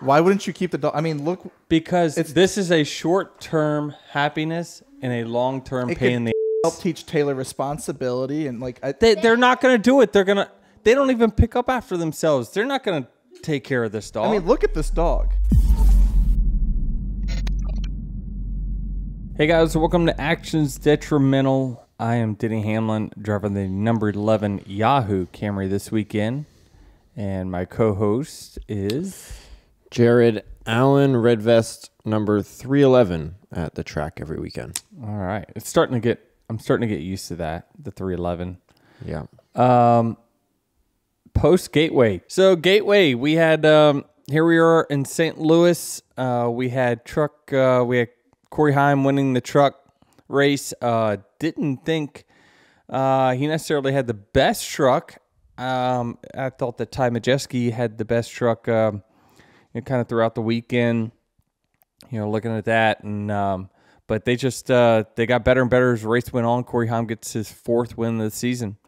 Why wouldn't you keep the dog? I mean, look. Because this is a short-term happiness and a long-term pain in the help teach Taylor responsibility and like they're not going to do it. They don't even pick up after themselves. They're not going to take care of this dog. I mean, look at this dog. Hey guys, welcome to Actions Detrimental. I am Denny Hamlin, driving the number 11 Yahoo Camry this weekend, and my co-host is Jared Allen, red vest number 311 at the track every weekend. All right, I'm starting to get used to that, the 311. Yeah. Post Gateway. So Gateway, we had here we are in St. Louis. We had Corey Heim winning the truck race. Didn't think he necessarily had the best truck. I thought that Ty Majeski had the best truck kind of throughout the weekend, looking at that. And but they just they got better and better as the race went on. Corey Heim gets his 4th win of the season.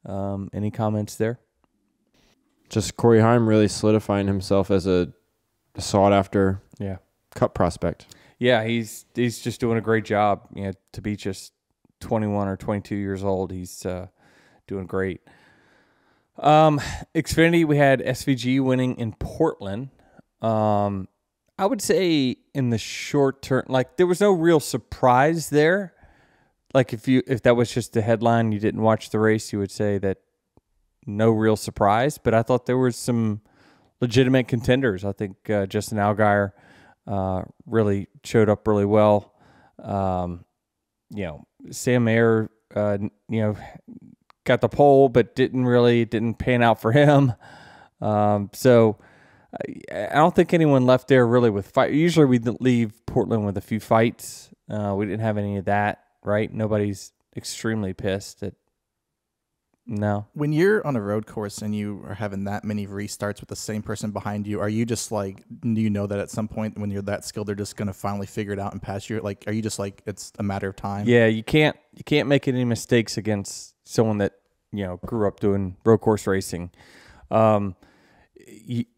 Any comments there? Just Corey Heim really solidifying himself as a sought-after Cup prospect. Yeah, he's just doing a great job. To be just 21 or 22 years old, he's doing great. Xfinity, we had SVG winning in Portland. I would say in the short term, like there was no real surprise there. Like if that was just the headline, you didn't watch the race, you would say that no real surprise. But I thought there were some legitimate contenders. I think Justin Allgaier really showed up really well. Sam Mayer, got the pole, but didn't pan out for him. So I don't think anyone left there really with fight. Usually we leave Portland with a few fights. We didn't have any of that, right? Nobody's extremely pissed at. No. When you're on a road course and you are having that many restarts with the same person behind you, are you just like, do you know that at some point when you're that skilled, they're just going to finally figure it out and pass you? Like, are you just like, it's a matter of time? Yeah, you can't make any mistakes against someone that, grew up doing road course racing.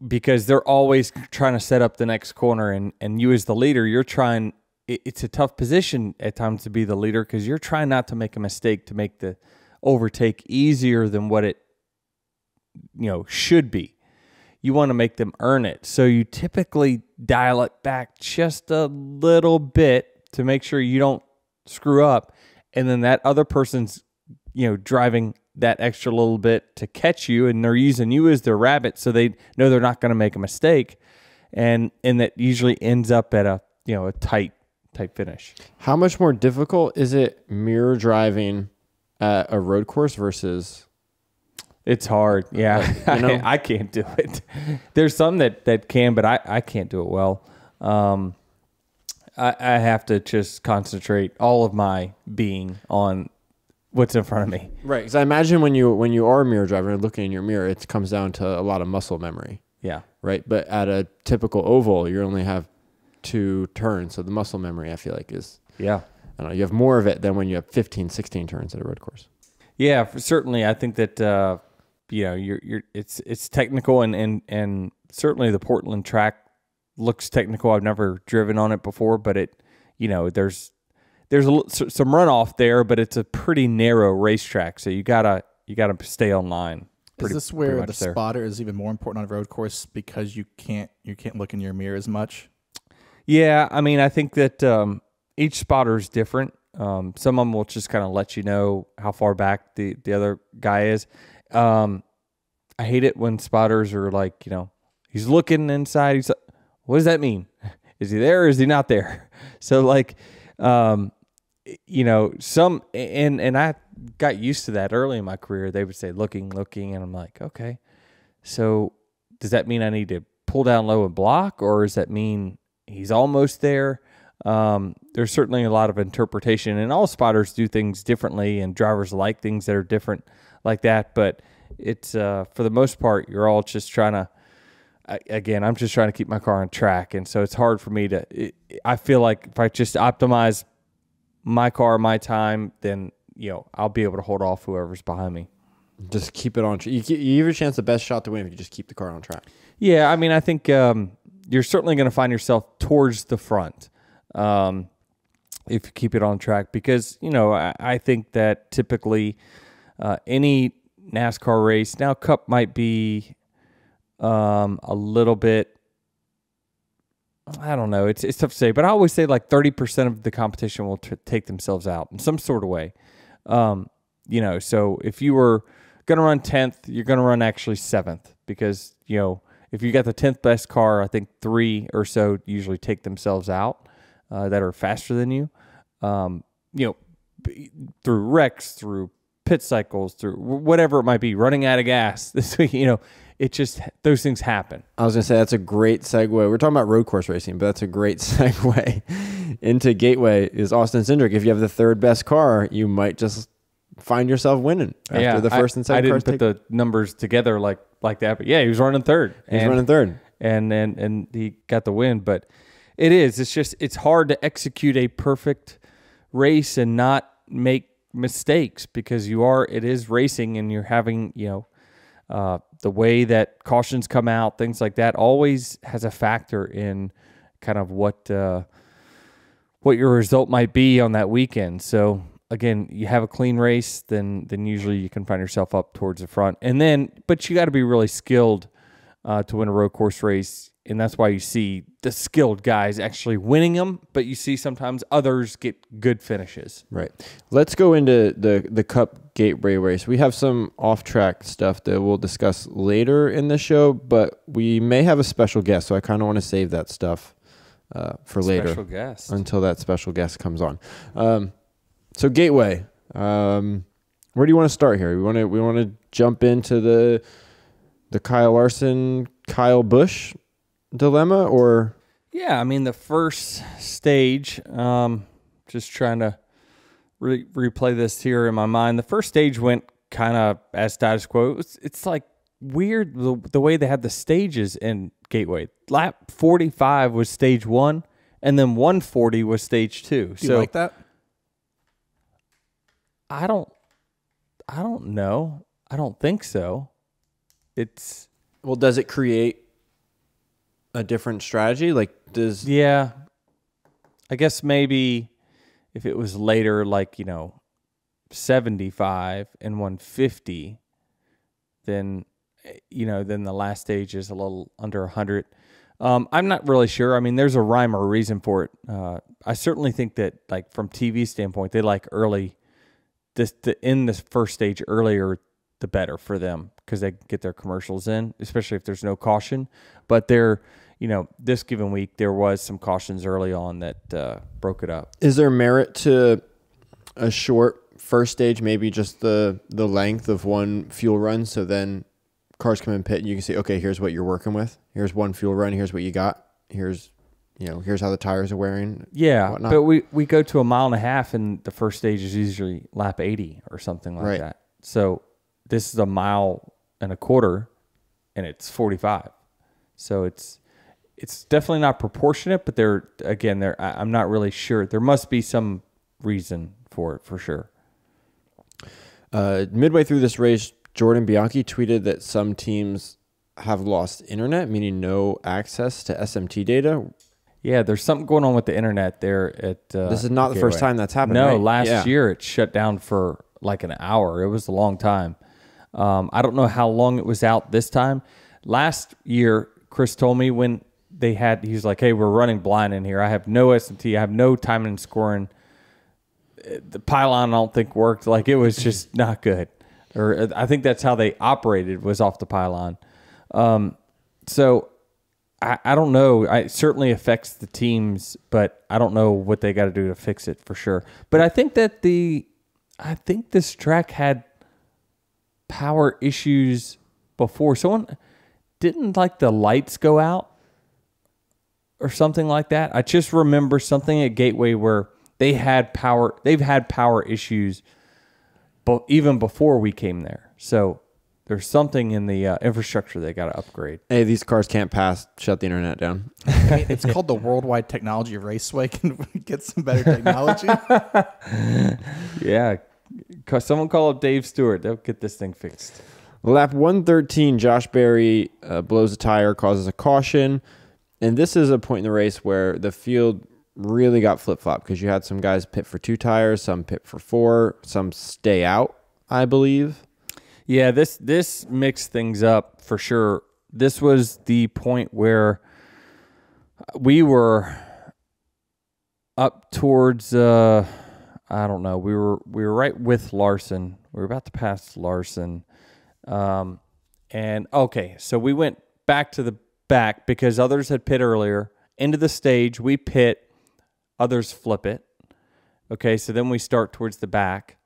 Because they're always trying to set up the next corner, and you as the leader, you're trying, it's a tough position at times to be the leader because you're trying not to make a mistake to make the overtake easier than what it should be. You want to make them earn it, so you typically dial it back just a little bit to make sure you don't screw up, and then that other person's driving that extra little bit to catch you, and they're using you as their rabbit, so they know they're not going to make a mistake, and that usually ends up at a tight finish. How much more difficult is it mirror driving a road course versus? It's hard. Yeah. I can't do it. There's some that can, but I can't do it well. I have to just concentrate all of my being on what's in front of me. Right. Because I imagine when you are a mirror driver and looking in your mirror, it comes down to a lot of muscle memory. Yeah. Right. But at a typical oval, you only have 2 turns. So the muscle memory, I feel like, is... Yeah. I don't know, you have more of it than when you have 15, 16 turns at a road course. Yeah, certainly. I think that it's technical, and certainly the Portland track looks technical. I've never driven on it before, but there's some runoff there, but it's a pretty narrow racetrack, so you gotta stay on line. Is this where the spotter is even more important on a road course because you can't look in your mirror as much? Yeah, I mean, I think that each spotter is different. Some of them will just kind of let you know how far back the other guy is. I hate it when spotters are like, he's looking inside. He's like, what does that mean? Is he there or is he not there? So like, some, and I got used to that early in my career. They would say looking, and I'm like, okay, so does that mean I need to pull down low and block, or does that mean he's almost there? There's certainly a lot of interpretation, and all spotters do things differently, and drivers like things that are different like that. But it's for the most part, you're all just trying to. Again, I'm just trying to keep my car on track, and so it's hard for me to. I feel like if I just optimize my car, my time, then I'll be able to hold off whoever's behind me. Just keep it on. You give your chance the best shot to win if you just keep the car on track. Yeah, I mean, I think you're certainly going to find yourself towards the front if you keep it on track. Because, I think that typically any NASCAR race, now Cup might be a little bit, I don't know, it's tough to say, but I always say like 30% of the competition will take themselves out in some sort of way. So if you were going to run 10th, you're going to run actually 7th because, if you got the 10th best car, I think 3 or so usually take themselves out that are faster than you, through wrecks, through pit cycles, through whatever it might be, running out of gas this week, it just, those things happen. I was going to say, that's a great segue. We're talking about road course racing, but that's a great segue into Gateway is Austin Cindric. If you have the 3rd best car, you might just find yourself winning after the first and second cars. I didn't put the numbers together like that, but yeah, he was running 3rd. He's running 3rd. And he got the win, but it's hard to execute a perfect race and not make mistakes because it is racing and you're having, the way that cautions come out, things like that, always has a factor in kind of what your result might be on that weekend. So again, you have a clean race, then usually you can find yourself up towards the front. But you got to be really skilled to win a road course race. And that's why you see the skilled guys actually winning them, but you see sometimes others get good finishes. Right. Let's go into the Cup Gateway race. We have some off-track stuff that we'll discuss later in the show, but we may have a special guest, so I kind of want to save that stuff for later. Special guest. Until that special guest comes on. So Gateway, where do you want to start here? We want to jump into the Kyle Larson, Kyle Busch dilemma, or? Yeah, I mean, the first stage, just trying to replay this here in my mind. The first stage went kind of as status quo. It's like weird the way they had the stages in Gateway. Lap 45 was stage 1, and then 140 was stage 2. Do you like that? I don't know. I don't think so. Does it create a different strategy? Yeah. I guess maybe if it was later, 75 and 150, then the last stage is a little under 100. I'm not really sure. I mean, there's a rhyme or a reason for it. I certainly think that, from TV standpoint, they like early, in this first stage earlier, the better for them because they get their commercials in, especially if there's no caution. But this given week, there was some cautions early on that broke it up. Is there merit to a short first stage, maybe just the length of one fuel run, so then cars come in pit and you can say, okay, here's what you're working with. Here's one fuel run. Here's what you got. Here's how the tires are wearing. Yeah, but we go to a mile and a half, and the first stage is usually lap 80 or something like that. So this is a mile and a quarter, and it's 45. So it's definitely not proportionate, but I'm not really sure. There must be some reason for it, for sure. Midway through this race, Jordan Bianchi tweeted that some teams have lost internet, meaning no access to SMT data. Yeah, there's something going on with the internet there at this is not the first time that's happened. No, right? last year it shut down for an hour. It was a long time. I don't know how long it was out this time. Last year, Chris told me when he was like, hey, we're running blind in here. I have no SMT. I have no timing and scoring. The pylon I don't think worked. It was just not good. Or I think that's how they operated, was off the pylon. So I don't know. It certainly affects the teams, but I don't know what they got to do to fix it for sure. But I think that this track had power issues before. Someone didn't the lights go out or something like that. I just remember something at Gateway where they've had power issues even before we came there. So there's something in the infrastructure they got to upgrade. Hey, these cars can't pass. Shut the internet down. It's called the Worldwide Technology Raceway. Can we get some better technology? Yeah. Someone call up Dave Stewart. They'll get this thing fixed. Lap 113, Josh Berry blows a tire, causes a caution. And this is a point in the race where the field really got flip-flopped because you had some guys pit for 2 tires, some pit for 4, some stay out, I believe. Yeah, this mixed things up for sure. This was the point where we were up towards I don't know. We were right with Larson. We were about to pass Larson. And okay, so we went back to the back because others had pit earlier. Into the stage, we pit, others flip it. Okay, so then we start towards the back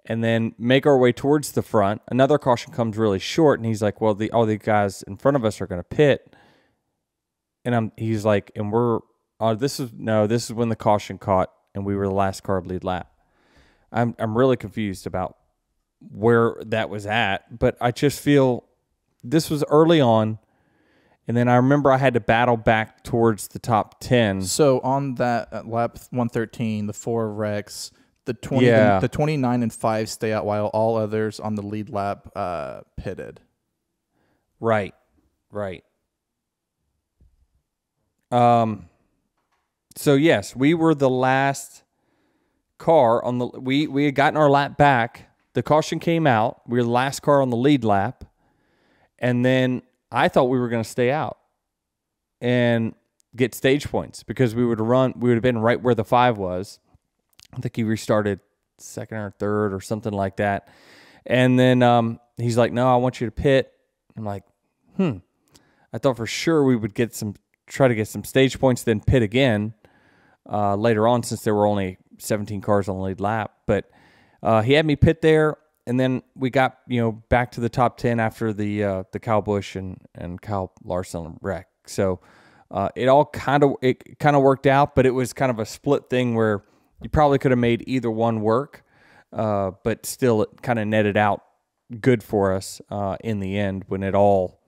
and then make our way towards the front. Another caution comes really short, and he's like, well, all the guys in front of us are going to pit. And he's like, and we're, this is when the caution caught, and we were the last car of lead lap. I'm really confused about where that was at, but I just feel this was early on, and then I remember I had to battle back towards the top 10. So on that lap 113, the 4 wrecks, the 20, the 29 and 5 stay out while all others on the lead lap pitted. Right. So yes, we were the last car on the. We had gotten our lap back. The caution came out. We were the last car on the lead lap, and then I thought we were going to stay out and get stage points because we would have been right where the 5 was. I think he restarted second or third or something like that. And then he's like, "No, I want you to pit." I'm like, I thought for sure we would try to get some stage points, then pit again later on since there were only 17 cars on the lead lap. But he had me pit there, and then we got back to the top 10 after the Kyle Busch and Kyle Larson wreck. So it kind of worked out, but it was kind of a split thing where you probably could have made either one work, but still it kind of netted out good for us in the end when it all,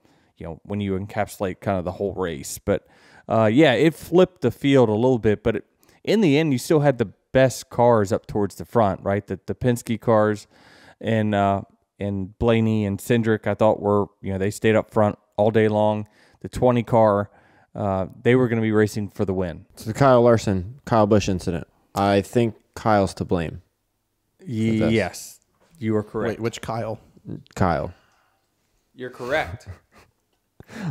when you encapsulate kind of the whole race. But it flipped the field a little bit, but in the end you still had the best cars up towards the front, right? The Penske cars and Blaney and Cindric, I thought were, they stayed up front all day long. The 20 car, they were going to be racing for the win. So the Kyle Busch incident, I think Kyle's to blame. Yes, you are correct. Wait, which Kyle? Kyle. You're correct.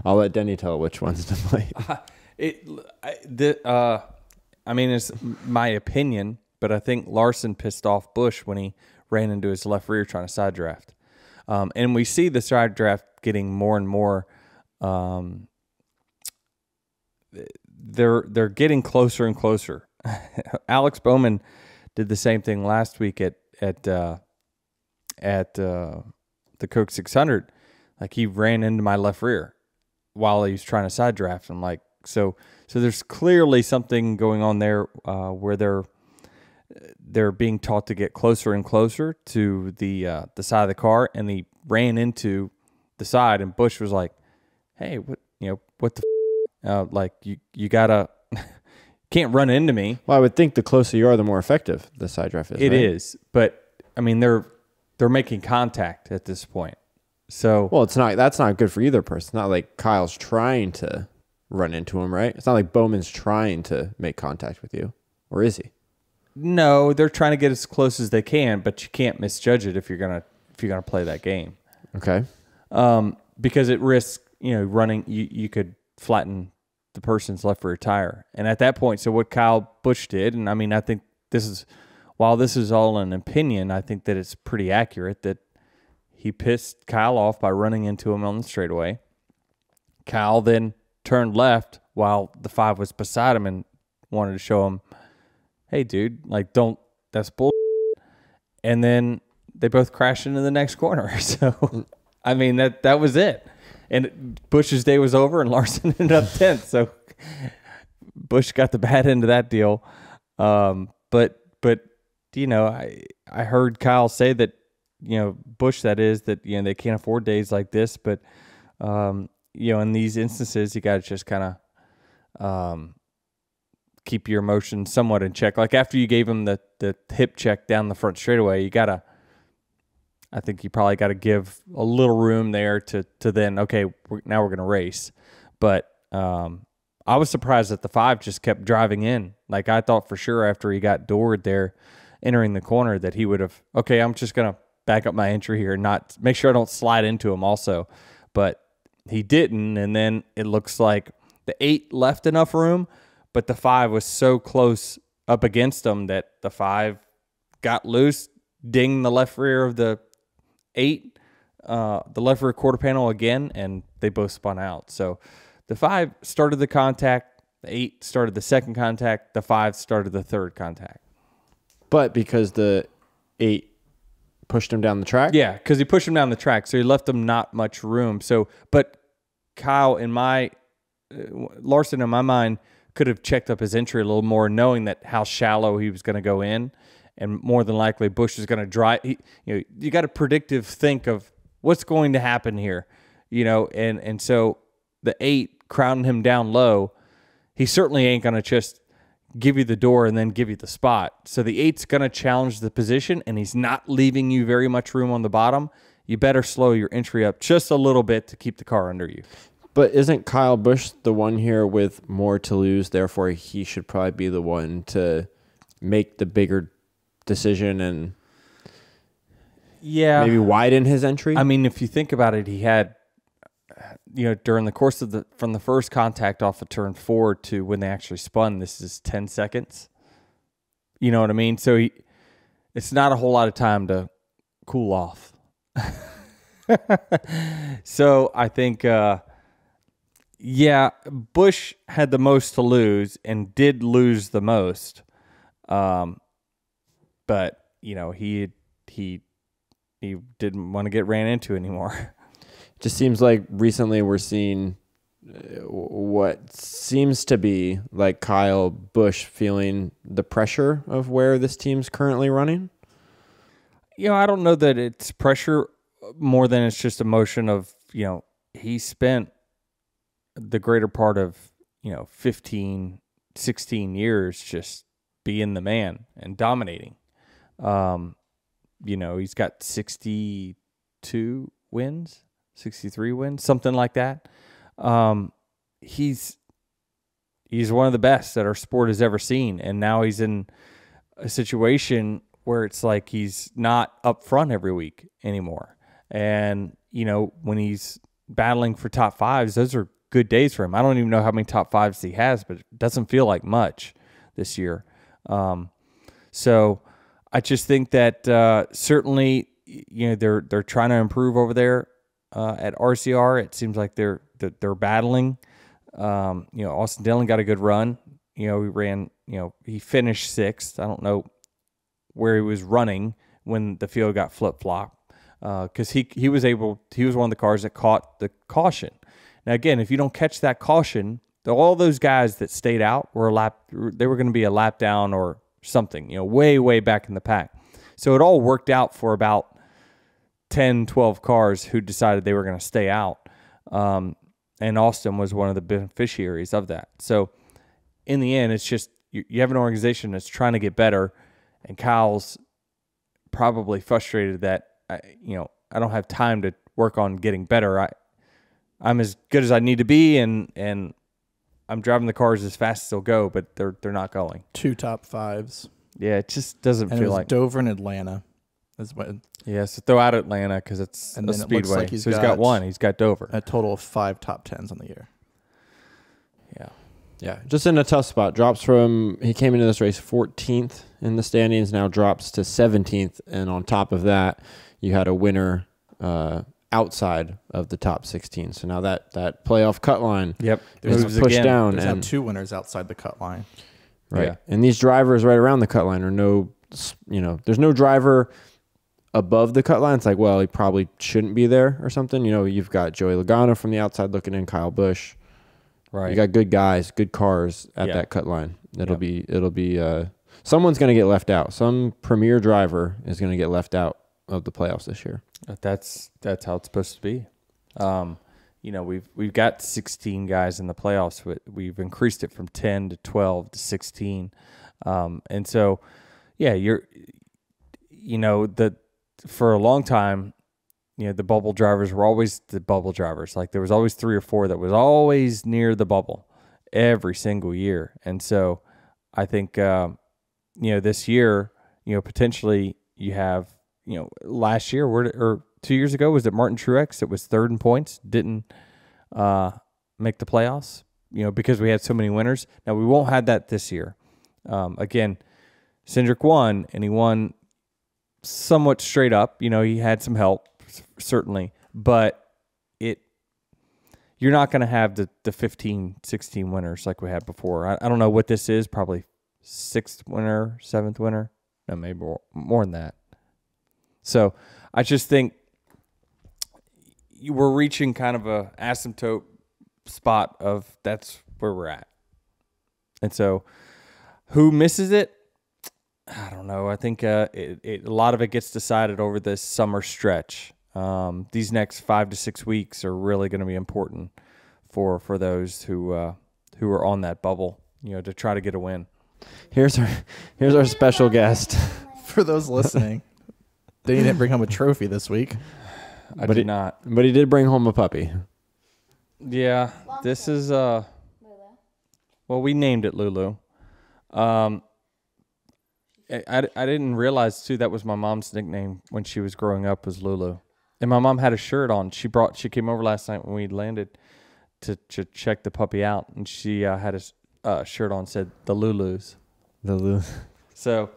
I'll let Denny tell which one's to blame. It's my opinion, but I think Larson pissed off Busch when he ran into his left rear trying to side draft. And we see the side draft getting more and more. They're getting closer and closer. Alex Bowman did the same thing last week at the Coke 600. Like, he ran into my left rear while he was trying to side draft. I'm like, so there's clearly something going on there where they're being taught to get closer and closer to the side of the car, and he ran into the side, and Busch was like, "Hey, what the like you gotta can't run into me." Well, I would think the closer you are, the more effective the side draft is. It is, but I mean they're making contact at this point. So that's not good for either person. It's not like Kyle's trying to run into him, right? It's not like Bowman's trying to make contact with you, or is he? No, they're trying to get as close as they can, but you can't misjudge it if you're gonna play that game. Okay. Because it risks running. You could flatten the person's left rear tire, and at that point, so what Kyle Busch did, and I mean, I think while this is all an opinion, I think that it's pretty accurate that he pissed Kyle off by running into him on the straightaway. Kyle then turned left while the 5 was beside him and wanted to show him, "Hey, dude, that's bull." And then they both crashed into the next corner. So, I mean, that was it. And Busch's day was over, and Larson ended up 10th. So, Busch got the bad end of that deal. But I heard Kyle say that, Busch, that is, that, they can't afford days like this. But, in these instances, you got to just kind of keep your emotions somewhat in check. Like after you gave him the hip check down the front straightaway, I think you probably got to give a little room there to then, okay, now we're going to race. But I was surprised that the 5 just kept driving in. Like, I thought for sure after he got doored there entering the corner that he would have, okay, I'm just going to back up my entry here and not make sure I don't slide into him also. But he didn't, and then it looks like the 8 left enough room, but the 5 was so close up against him that the 5 got loose, dinged the left rear of the 8, the left rear quarter panel again, and they both spun out. So the 5 started the contact, the 8 started the second contact, the 5 started the third contact. But because the 8 pushed him down the track? Yeah, because he pushed him down the track, so he left him not much room. So, but Kyle, Larson in my mind could have checked up his entry a little more, knowing that how shallow he was going to go in, and more than likely Busch is going to drive. You got a predictive think of what's going to happen here, and so the 8 crowding him down low, he certainly ain't going to just give you the door and then give you the spot. So the 8's going to challenge the position, and he's not leaving you very much room on the bottom. You better slow your entry up just a little bit to keep the car under you. But isn't Kyle Busch the one here with more to lose? Therefore, he should probably be the one to make the bigger decision and maybe widen his entry. I mean, if you think about it, he had, during the course of from the first contact off of turn 4 to when they actually spun, this is 10 seconds. You know what I mean? So it's not a whole lot of time to cool off. So I think, Busch had the most to lose and did lose the most. But he didn't want to get ran into anymore. Just seems like recently we're seeing what seems to be like Kyle Busch feeling the pressure of where this team's currently running. I don't know that it's pressure more than it's just emotion of, he spent the greater part of, 15, 16 years just being the man and dominating. He's got 62 wins, 63 wins, something like that. He's one of the best that our sport has ever seen, and now he's in a situation where it's like he's not up front every week anymore. And, when he's battling for top 5s, those are good days for him. I don't even know how many top 5s he has, but it doesn't feel like much this year. So I just think that certainly, they're trying to improve over there at RCR. It seems like they're battling. Austin Dillon got a good run. He ran. He finished 6th. I don't know where he was running when the field got flip flop, because he was one of the cars that caught the caution. Now again, if you don't catch that caution, all those guys that stayed out were going to be a lap down or something, way back in the pack. So it all worked out for about 10, 12 cars who decided they were going to stay out. And Austin was one of the beneficiaries of that. So in the end, it's just you have an organization that's trying to get better, and Kyle's probably frustrated that I don't have time to work on getting better. I'm as good as I need to be, and I'm driving the cars as fast as they'll go, but they're not going. 2 top 5s. Yeah, it just doesn't And feel it was like Dover and Atlanta. That's what. Yeah, so throw out Atlanta because it's And a then it looks speedway. like he's so he's got one. He's got Dover. A total of 5 top 10s on the year. Yeah. Yeah, just in a tough spot. He came into this race 14th in the standings, now drops to 17th, and on top of that, you had a winner outside of the top 16. So now that playoff cut line is pushed down. There's and now 2 winners outside the cut line. Right. Yeah. And these drivers right around the cut line there's no driver above the cut line. It's like, well, he probably shouldn't be there or something. You've got Joey Logano from the outside looking in, Kyle Busch. Right. You got good guys, good cars at that cut line. It'll be someone's going to get left out. Some premier driver is going to get left out of the playoffs this year. That's how it's supposed to be. We've got 16 guys in the playoffs, but we've increased it from 10 to 12 to 16. And so, yeah, for a long time, the bubble drivers were always the bubble drivers. Like there was always 3 or 4 that was always near the bubble. every single year. And so I think, this year, potentially you have, last year or 2 years ago, was it Martin Truex that was third in points, didn't make the playoffs, because we had so many winners. Now, we won't have that this year. Again, Cindric won, and he won somewhat straight up. He had some help, certainly, but you're not going to have the 15, 16 winners like we had before. I don't know what this is, probably 6th winner, 7th winner. No, maybe more than that. So I just think we're reaching kind of a asymptote spot of that's where we're at. And so who misses it? I don't know. I think a lot of it gets decided over this summer stretch. These next 5 to 6 weeks are really going to be important for those who are on that bubble, to try to get a win. Here's our special guest. For those listening, Denny didn't bring home a trophy this week. I did not. But he did bring home a puppy. Yeah, this is Lulu. Well, we named it Lulu. I didn't realize too that was my mom's nickname when she was growing up, was Lulu. And my mom had a shirt on. She came over last night when we landed to check the puppy out, and she had a shirt on, said the Lulus. The Lulu. So,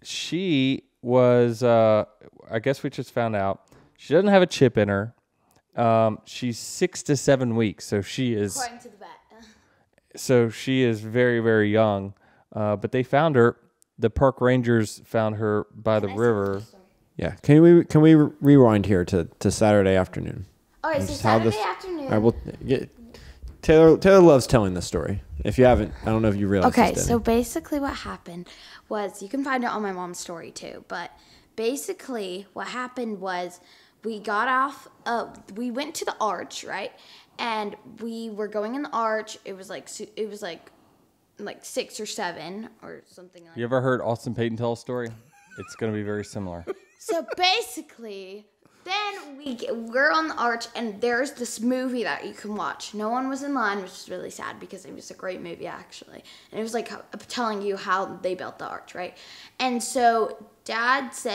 she was. I guess we just found out she doesn't have a chip in her. She's 6 to 7 weeks, so she is. According to the vet. So she is very, very young. But they found her. The park rangers found her by the river. Yeah. Can we rewind here to Saturday afternoon? Okay, so Saturday afternoon. All right, Taylor loves telling this story. If you haven't, I don't know if you realize. Okay, so basically what happened was, you can find it on my mom's story too, but basically what happened was we got off, we went to the arch, right? And we were going in the arch. It was like 6 or 7 or something like that. You ever heard Austin Payton tell a story? It's going to be very similar. So basically, then we're on the arch, and there's this movie that you can watch. No one was in line, which is really sad because it was a great movie, actually. And it was like telling you how they built the arch, right? And so Dad's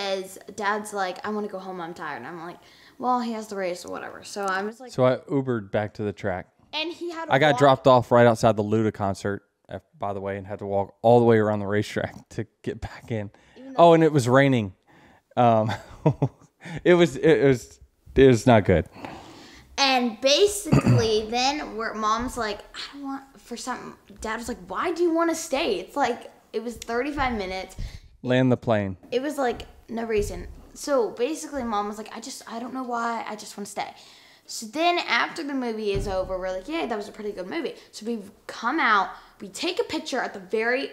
like, I want to go home, I'm tired. And I'm like, well, he has the race or whatever. So I was like. So I Ubered back to the track. And he had. I got dropped off right outside the Luda concert, by the way, and had to walk all the way around the racetrack to get back in. Oh, and it was raining. It was not good. And basically, then Mom's like, I don't want for something. Dad was like, why do you want to stay? It's like it was 35 minutes. Land the plane. It was like no reason. So basically, Mom was like, I don't know why. I just want to stay. So then after the movie is over, we're like, yeah, that was a pretty good movie. So we come out, we take a picture at the very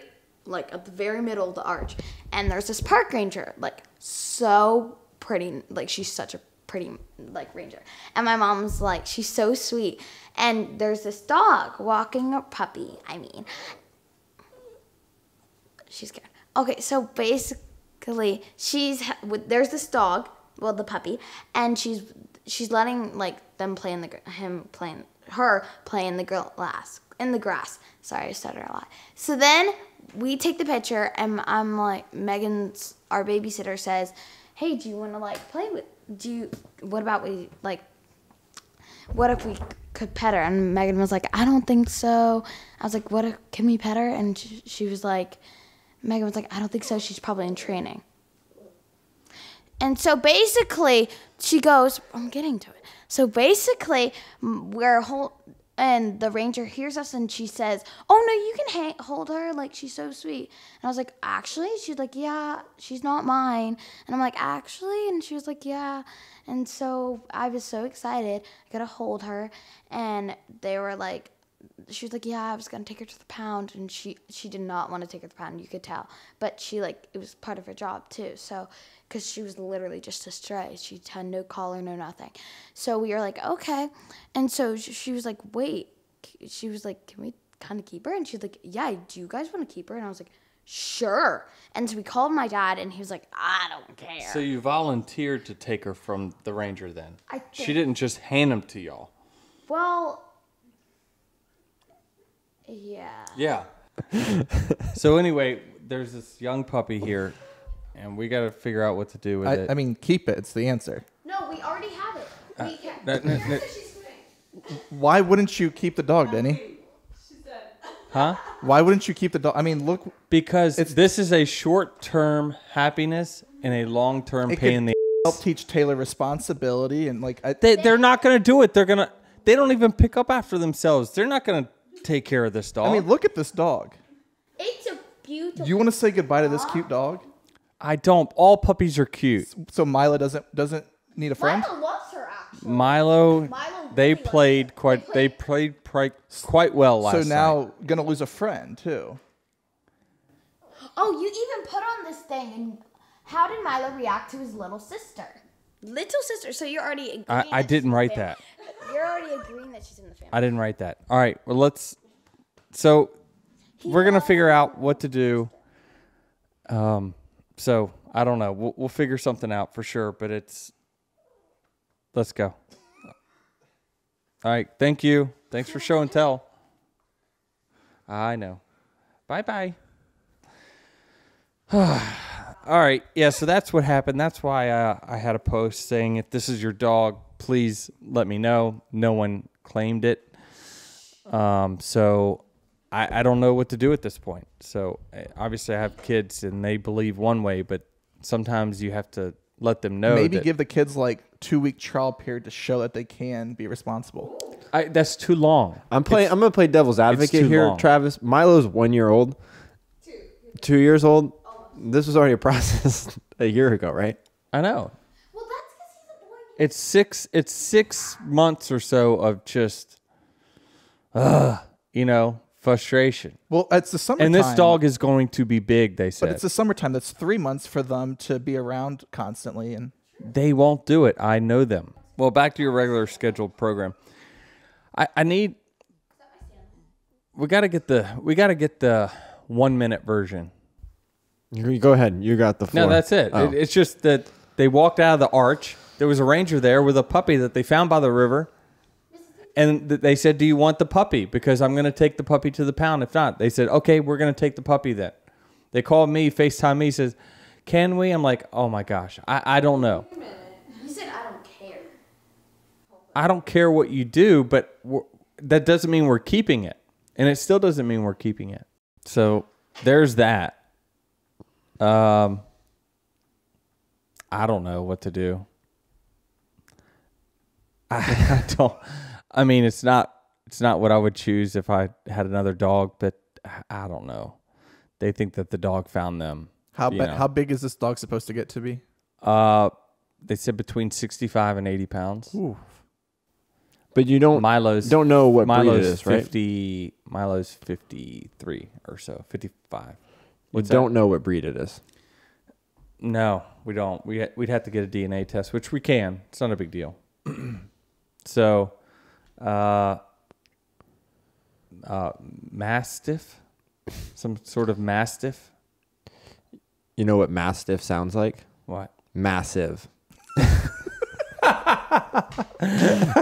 middle of the arch, and there's this park ranger, like so pretty, like she's such a pretty like ranger. And my mom's like, she's so sweet. And there's this dog walking, a puppy, she's scared. Okay, so basically there's this dog, well, the puppy, and she's letting like them play in her play in the grass. Sorry, I stuttered a lot. So then we take the picture, and I'm like, our babysitter says, hey, do you want to like play with? What if we could pet her? And Megan was like, I don't think so. I was like, can we pet her? And she was like, Megan was like, I don't think so. She's probably in training. And so basically, she goes, I'm getting to it. So basically, and the ranger hears us, and she says, oh, no, you can hold her. Like, she's so sweet. And I was like, actually? She's like, yeah, she's not mine. And I'm like, actually? And she was like, yeah. And so I was so excited. I got to hold her. And they were like, she was like, yeah, I was going to take her to the pound. And she did not want to take her to the pound. You could tell. But it was part of her job, too. So, because she was literally just a stray. She had no collar, no nothing. So we were like, okay. And so she was like, wait. She was like, can we kind of keep her? And she's like, yeah, do you guys want to keep her? And I was like, sure. And so we called my dad, and he was like, I don't care. So you volunteered to take her from the ranger then? She didn't just hand them to y'all. Well, Yeah. Yeah. So anyway, there's this young puppy here, and we got to figure out what to do with it. I mean, keep it. It's the answer. No, we already have it. We can. Why wouldn't you keep the dog, Denny? Huh? Why wouldn't you keep the dog? I mean, look. Because this is a short-term happiness and a long-term pain in the help teach Taylor responsibility and like. They're not going to do it. They don't even pick up after themselves. They're not going to take care of this dog. I mean, look at this dog. It's a beautiful. You want to say goodbye to this cute dog? I don't. All puppies are cute. So Mila doesn't need a friend? Milo loves her actually. Milo they really played quite quite well last night. So now gonna lose a friend too. Oh, you even put on this thing. And how did Milo react to his little sister? Little sister. So you're already agreeing. I didn't write that. You're already agreeing that she's in the family. I didn't write that. All right. Well, so we're going to figure out what to do. So I don't know. We'll figure something out for sure, but let's go. All right. Thank you. Thanks for show and tell. I know. Bye-bye. All right. Yeah, so that's what happened. That's why I had a post saying, if this is your dog, please let me know. No one claimed it. So I don't know what to do at this point. So obviously I have kids and they believe one way, but sometimes you have to let them know. Maybe give the kids like 2-week trial period to show that they can be responsible. That's too long. I'm going to play devil's advocate here, long. Travis. Milo's 1 year old. 2 years old. This was already a process a year ago, right? I know. Well, that's because he's a boy. It's 6 months or so of just, frustration. Well, it's the summertime. And this dog is going to be big, they said. But it's the summertime. That's 3 months for them to be around constantly, and they won't do it. I know them. Well, back to your regular scheduled program. I need. We got to get the 1 minute version. You go ahead. You got the floor. No, that's it. Oh. It's just that they walked out of the arch. There was a ranger there with a puppy that they found by the river. And they said, do you want the puppy? Because I'm going to take the puppy to the pound. If not, they said, okay, we're going to take the puppy then. They called me, FaceTime me, says, can we? I'm like, oh my gosh, I don't know. He said, I don't care. I don't care what you do, but that doesn't mean we're keeping it. And it still doesn't mean we're keeping it. So there's that. I don't know what to do. I don't. I mean, it's not what I would choose if I had another dog, but I don't know. They think that the dog found them. how big is this dog supposed to get to be? They said between 65 and 80 pounds. Ooh. But you don't know what breed it is, right? Milo's 53 or so, 55. You don't know what breed it is. No, we don't. We'd have to get a DNA test, which we can. It's not a big deal. So, Mastiff, some sort of Mastiff. You know what Mastiff sounds like? What? Massive.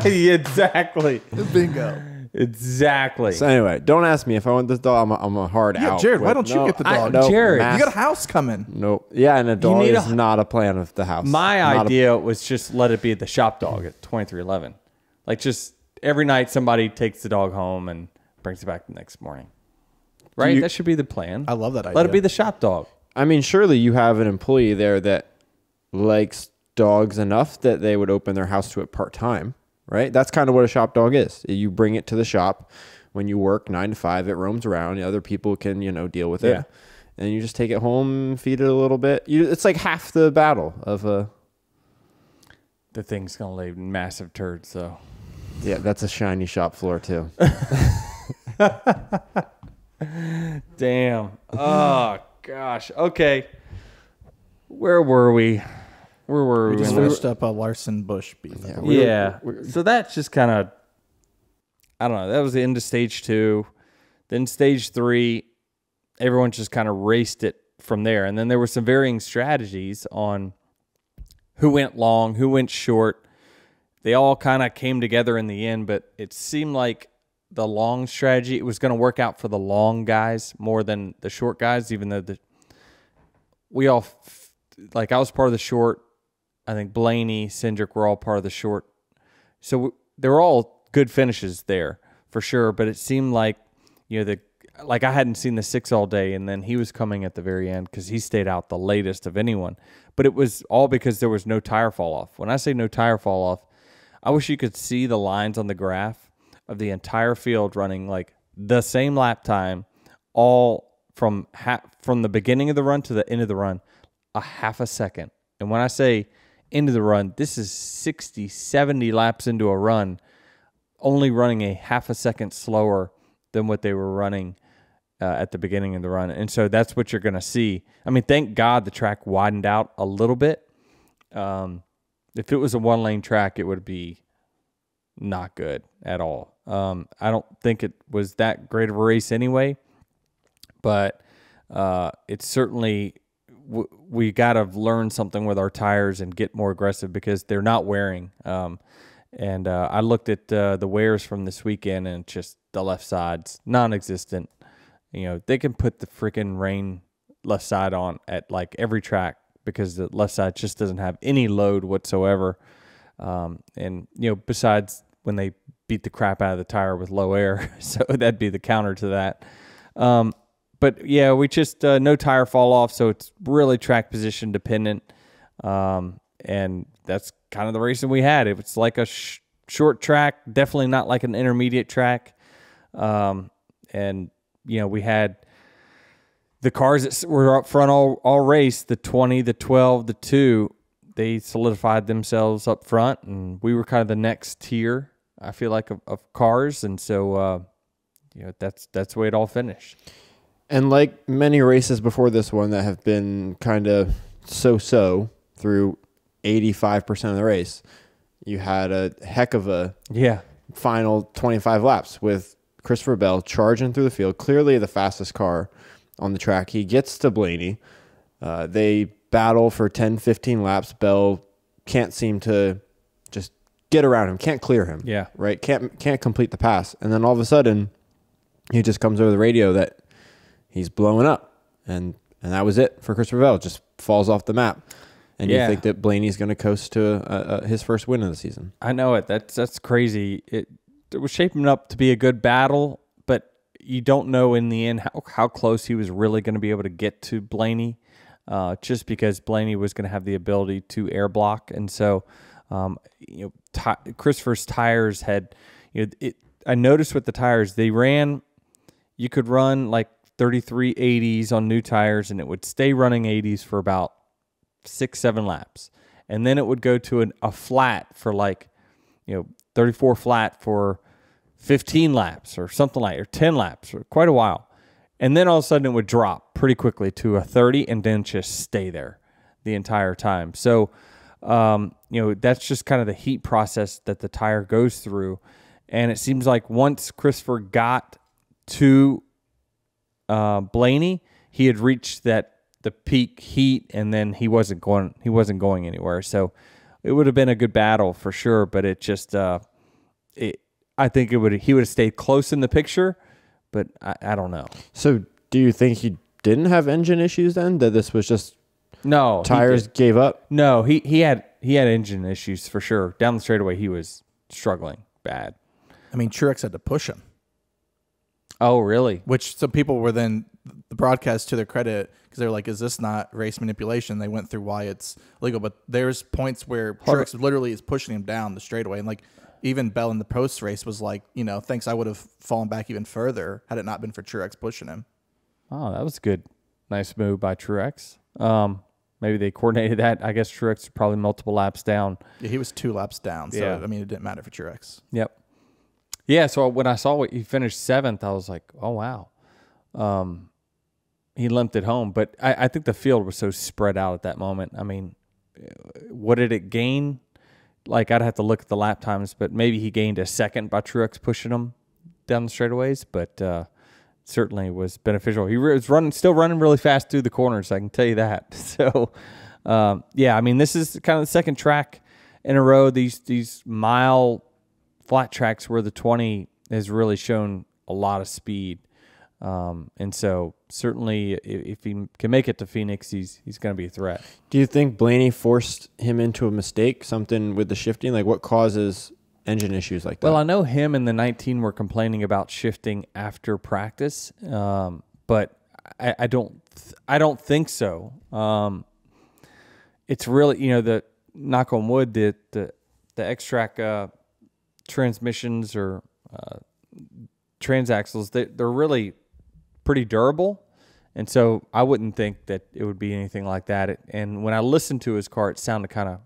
Exactly. Bingo. Exactly. So anyway, don't ask me if I want this dog. I'm a hard out. Jared, why don't you get the dog? Jared, you got a house coming. Nope. Yeah, and a dog is not a plan of the house. My idea was just let it be the shop dog at 2311. Like just every night somebody takes the dog home and brings it back the next morning. Right? That should be the plan. I love that idea. Let it be the shop dog. I mean, surely you have an employee there that likes dogs enough that they would open their house to it part-time, right? That's kind of what a shop dog is. You bring it to the shop when you work 9 to 5, it roams around, other people can, deal with it. And you just take it home, feed it a little bit. It's like half the battle of a... The thing's going to lay massive turds, though. Yeah, that's a shiny shop floor, too. Damn. Oh, gosh. Okay. Where were we? We just finished up a Larson Busch beef. Yeah. So that's just kind of, I don't know. That was the end of stage 2. Then stage 3, everyone just kind of raced it from there. And then there were some varying strategies on who went long, who went short. They all kind of came together in the end, but it seemed like the long strategy. It was going to work out for the long guys more than the short guys, even though I was part of the short. I think Blaney, Cindric were all part of the short. So they were all good finishes there for sure. But it seemed like, I hadn't seen the 6 all day, and then he was coming at the very end because he stayed out the latest of anyone. But it was all because there was no tire fall off. When I say no tire fall off, I wish you could see the lines on the graph of the entire field running like the same lap time, all from the beginning of the run to the end of the run, a half a second. And when I say into the run, this is 60, 70 laps into a run, only running a half a second slower than what they were running at the beginning of the run. And so that's what you're going to see. I mean, thank God the track widened out a little bit. If it was a one-lane track, it would be not good at all. I don't think it was that great of a race anyway, but it's certainly we got to learn something with our tires and get more aggressive because they're not wearing. And I looked at the wears from this weekend, and just the left side's non-existent. They can put the freaking rain left side on at like every track because the left side just doesn't have any load whatsoever. And besides when they beat the crap out of the tire with low air, so that'd be the counter to that. But yeah, we just no tire fall off, so it's really track position dependent. And that's kind of the racing we had. It was like a short track, definitely not like an intermediate track. And we had the cars that were up front all race, the 20, the 12, the 2, they solidified themselves up front, and we were kind of the next tier, I feel like, of cars. And so, that's the way it all finished. And like many races before this one that have been kind of so-so through 85% of the race, you had a heck of a final 25 laps with Christopher Bell charging through the field, clearly the fastest car on the track. He gets to Blaney. They battle for 10, 15 laps. Bell can't seem to just get around him, can't clear him. Yeah. Right? Can't complete the pass. And then all of a sudden, he just comes over the radio that he's blowing up. And that was it for Christopher Bell. Just falls off the map. And you think that Blaney's going to coast to his first win of the season. I know it. That's crazy. It was shaping up to be a good battle, but you don't know in the end how close he was really going to be able to get to Blaney, just because Blaney was going to have the ability to air block. And so, Christopher's tires had, I noticed with the tires, you could run like 33 80s on new tires, and it would stay running 80s for about 6-7 laps, and then it would go to a flat for 34 flat for 15 laps or something or 10 laps or quite a while, and then all of a sudden it would drop pretty quickly to a 30 and then just stay there the entire time. So that's just kind of the heat process that the tire goes through, and it seems like once Christopher got to Blaney, he had reached the peak heat, and then he wasn't going anywhere. So it would have been a good battle for sure, but it just I think he would have stayed close in the picture, but I don't know. So do you think he didn't have engine issues then? That this was just tires gave up? No, he had engine issues for sure. Down the straightaway, he was struggling bad. I mean, Truex had to push him. Oh, really? Which some people were then, the broadcast to their credit, because they were like, is this not race manipulation? They went through why it's legal. But there's points where Truex literally is pushing him down the straightaway. And even Bell in the post race was like, thanks, I would have fallen back even further had it not been for Truex pushing him. Oh, that was good. Nice move by Truex. Maybe they coordinated that. I guess Truex was probably multiple laps down. Yeah, he was 2 laps down. So, it didn't matter for Truex. Yep. Yeah, so when I saw he finished 7th, I was like, oh, wow. He limped it home. But I think the field was so spread out at that moment. I mean, what did it gain? I'd have to look at the lap times, but maybe he gained a second by Truex pushing him down the straightaways, but certainly was beneficial. He was still running really fast through the corners, I can tell you that. So, I mean, this is kind of the second track in a row. These mile flat tracks where the 20 has really shown a lot of speed. And so certainly if he can make it to Phoenix, he's going to be a threat. Do you think Blaney forced him into a mistake, something with the shifting? Like what causes engine issues like that? Well, I know him and the 19 were complaining about shifting after practice, but I don't think so. It's really, the knock on wood, the X-Track transmissions or transaxles, they're really pretty durable. And so I wouldn't think that it would be anything like that. And when I listened to his car, it sounded kind of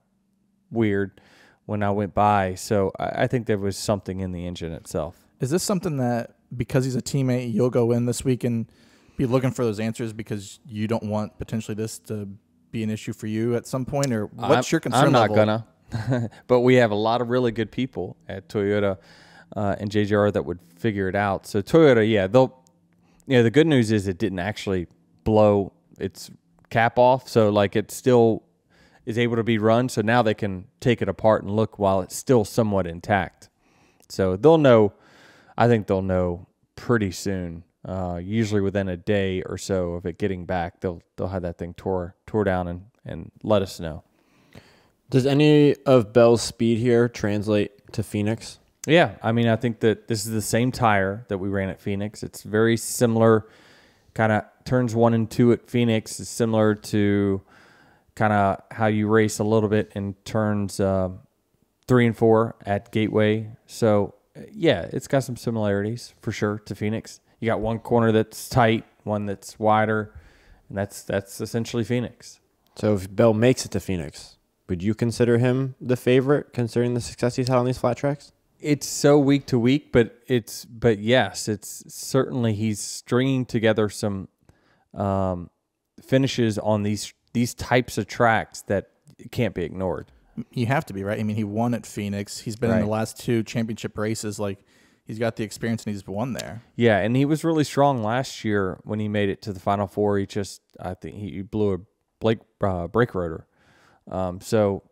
weird when I went by. So I think there was something in the engine itself. Is this something that, because he's a teammate, you'll go in this week and be looking for those answers because you don't want potentially this to be an issue for you at some point? Or what's your concern level? I'm not gonna. But we have a lot of really good people at Toyota and JGR that would figure it out. So Toyota, yeah, they'll. The good news is it didn't actually blow its cap off, so like it still is able to be run. So now they can take it apart and look while it's still somewhat intact. So they'll know. I think they'll know pretty soon. Usually within a day or so of it getting back, they'll have that thing tore down and let us know. Does any of Bell's speed here translate to Phoenix? Yeah, I mean, I think that this is the same tire that we ran at Phoenix. It's very similar, kind of turns 1 and 2 at Phoenix is similar to kind of how you race a little bit in turns 3 and 4 at Gateway. So, yeah, it's got some similarities for sure to Phoenix. You got one corner that's tight, one that's wider, and that's essentially Phoenix. So if Bell makes it to Phoenix, would you consider him the favorite considering the success he's had on these flat tracks? It's so week to week, but yes, it's certainly he's stringing together some finishes on these types of tracks that can't be ignored. You have to be, right? I mean, he won at Phoenix. He's been in the last 2 championship races. Like, he's got the experience and he's won there. Yeah, and he was really strong last year when he made it to the Final Four. I think he blew a brake rotor. So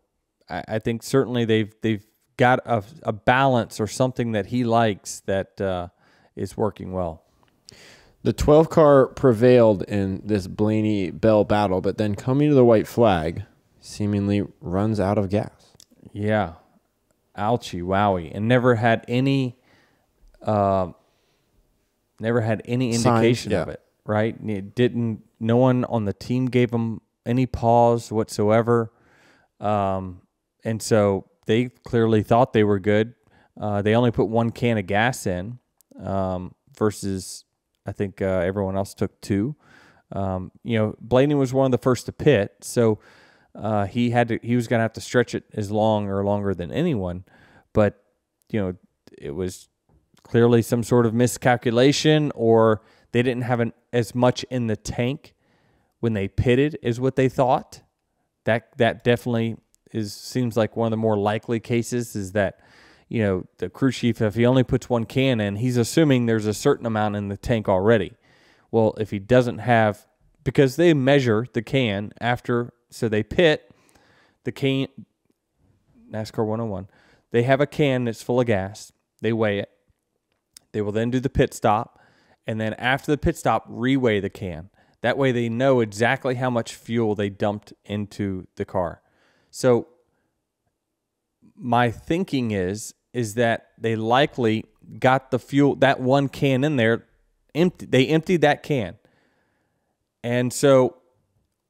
I think certainly they've got a balance or something that he likes that is working well. The 12 car prevailed in this Blaney-Bell battle, but then coming to the white flag, seemingly runs out of gas. Yeah. Ouchie, wowie. And never had any indication of it, right? No one on the team gave him any pause whatsoever. And so they clearly thought they were good. They only put 1 can of gas in versus I think everyone else took 2. Blaney was one of the first to pit, so he was going to have to stretch it as long or longer than anyone. But it was clearly some sort of miscalculation, or they didn't have as much in the tank when they pitted as what they thought. That definitely seems like one of the more likely cases is that, the crew chief, if he only puts 1 can in, he's assuming there's a certain amount in the tank already. Well, if he doesn't have, because they measure the can after, so they pit the can, NASCAR 101, they have a can that's full of gas, they weigh it, they will then do the pit stop, and then after the pit stop, reweigh the can. That way they know exactly how much fuel they dumped into the car. So my thinking is that they likely got the fuel, that 1 can in there, they emptied that can. And so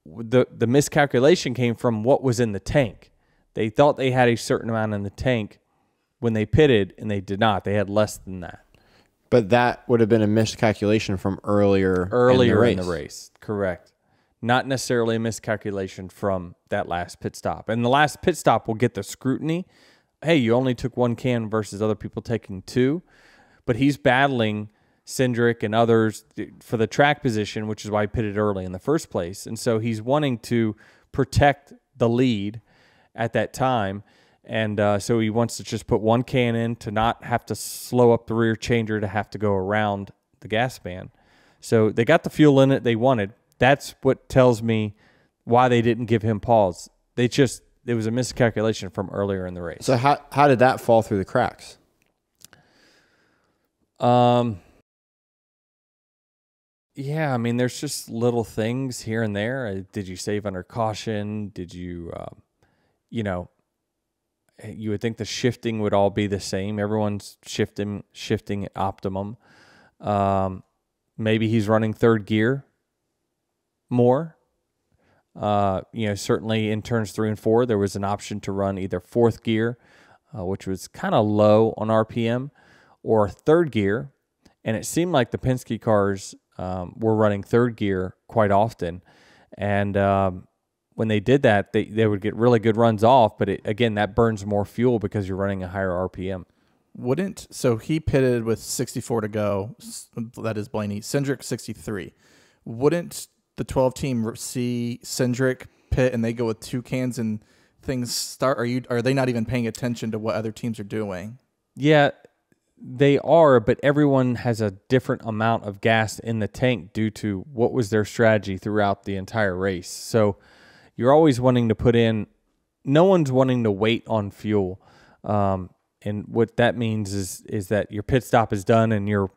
the miscalculation came from what was in the tank. They thought they had a certain amount in the tank when they pitted, and they did not. They had less than that. But that would have been a miscalculation from earlier in the race. Correct. Not necessarily a miscalculation from that last pit stop. And the last pit stop will get the scrutiny. Hey, you only took 1 can versus other people taking 2. But he's battling Cindric and others for the track position, which is why he pitted early in the first place. And so he's wanting to protect the lead at that time. And so he wants to just put 1 can in to not have to slow up the rear changer to have to go around the gas band. So they got the fuel in it they wanted. That's what tells me why they didn't give him pause. It was a miscalculation from earlier in the race. So how did that fall through the cracks? Yeah, I mean, there's just little things here and there. Did you save under caution? Did you, you would think the shifting would all be the same. Everyone's shifting at optimum. Maybe he's running third gear more. Certainly in turns 3 and 4, there was an option to run either fourth gear, which was kind of low on RPM, or third gear. And it seemed like the Penske cars were running third gear quite often. And when they did that, they would get really good runs off. But again, that burns more fuel because you're running a higher RPM. So he pitted with 64 to go. That is Blaney. Cindric 63. Wouldn't the 12 team see Cindric pit and they go with 2 cans and things start? Are they not even paying attention to what other teams are doing? Yeah, they are, but everyone has a different amount of gas in the tank due to what was their strategy throughout the entire race. So you're always wanting to put in. No one's wanting to wait on fuel. And what that means is that your pit stop is done, and you're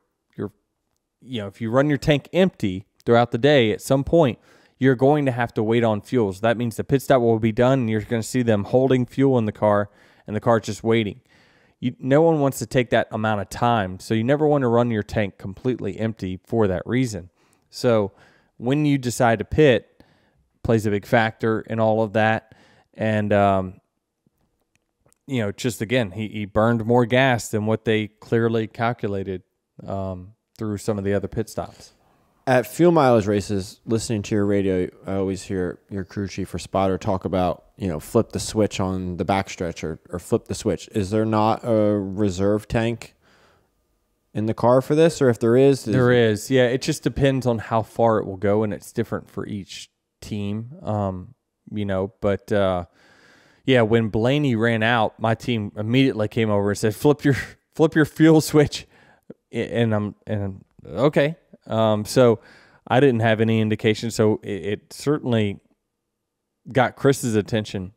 if you run your tank empty throughout the day, at some point you're going to have to wait on fuel. So that means the pit stop will be done, and you're going to see them holding fuel in the car, and the car's just waiting. No one wants to take that amount of time, so you never want to run your tank completely empty for that reason. So when you decide to pit, plays a big factor in all of that, and just again, he burned more gas than what they clearly calculated through some of the other pit stops. At fuel mileage races, listening to your radio, I always hear your crew chief or spotter talk about, flip the switch on the backstretch or flip the switch. Is there not a reserve tank in the car for this? Or if there is? There is. Yeah, it just depends on how far it will go, and it's different for each team. Yeah, when Blaney ran out, my team immediately came over and said, flip your fuel switch. And I'm okay. So I didn't have any indication. So it certainly got Chris's attention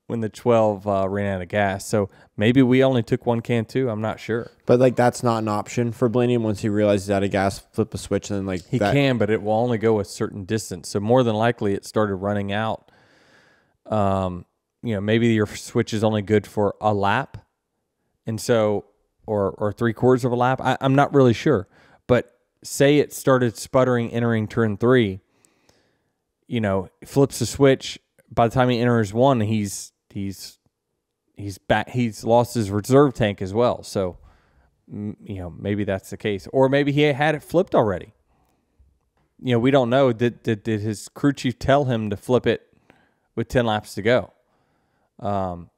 when the 12 ran out of gas. So maybe we only took 1 can too. I'm not sure. But that's not an option for Blaney. Once he realizes he's out of gas, flip a switch, and then he can, but it will only go a certain distance. So more than likely it started running out. Maybe your switch is only good for a lap. And so, or 3/4 of a lap. I'm not really sure, but say it started sputtering entering turn 3, flips the switch. By the time he enters 1, he's back. He's lost his reserve tank as well. So, maybe that's the case, or maybe he had it flipped already. We don't know. Did his crew chief tell him to flip it with 10 laps to go?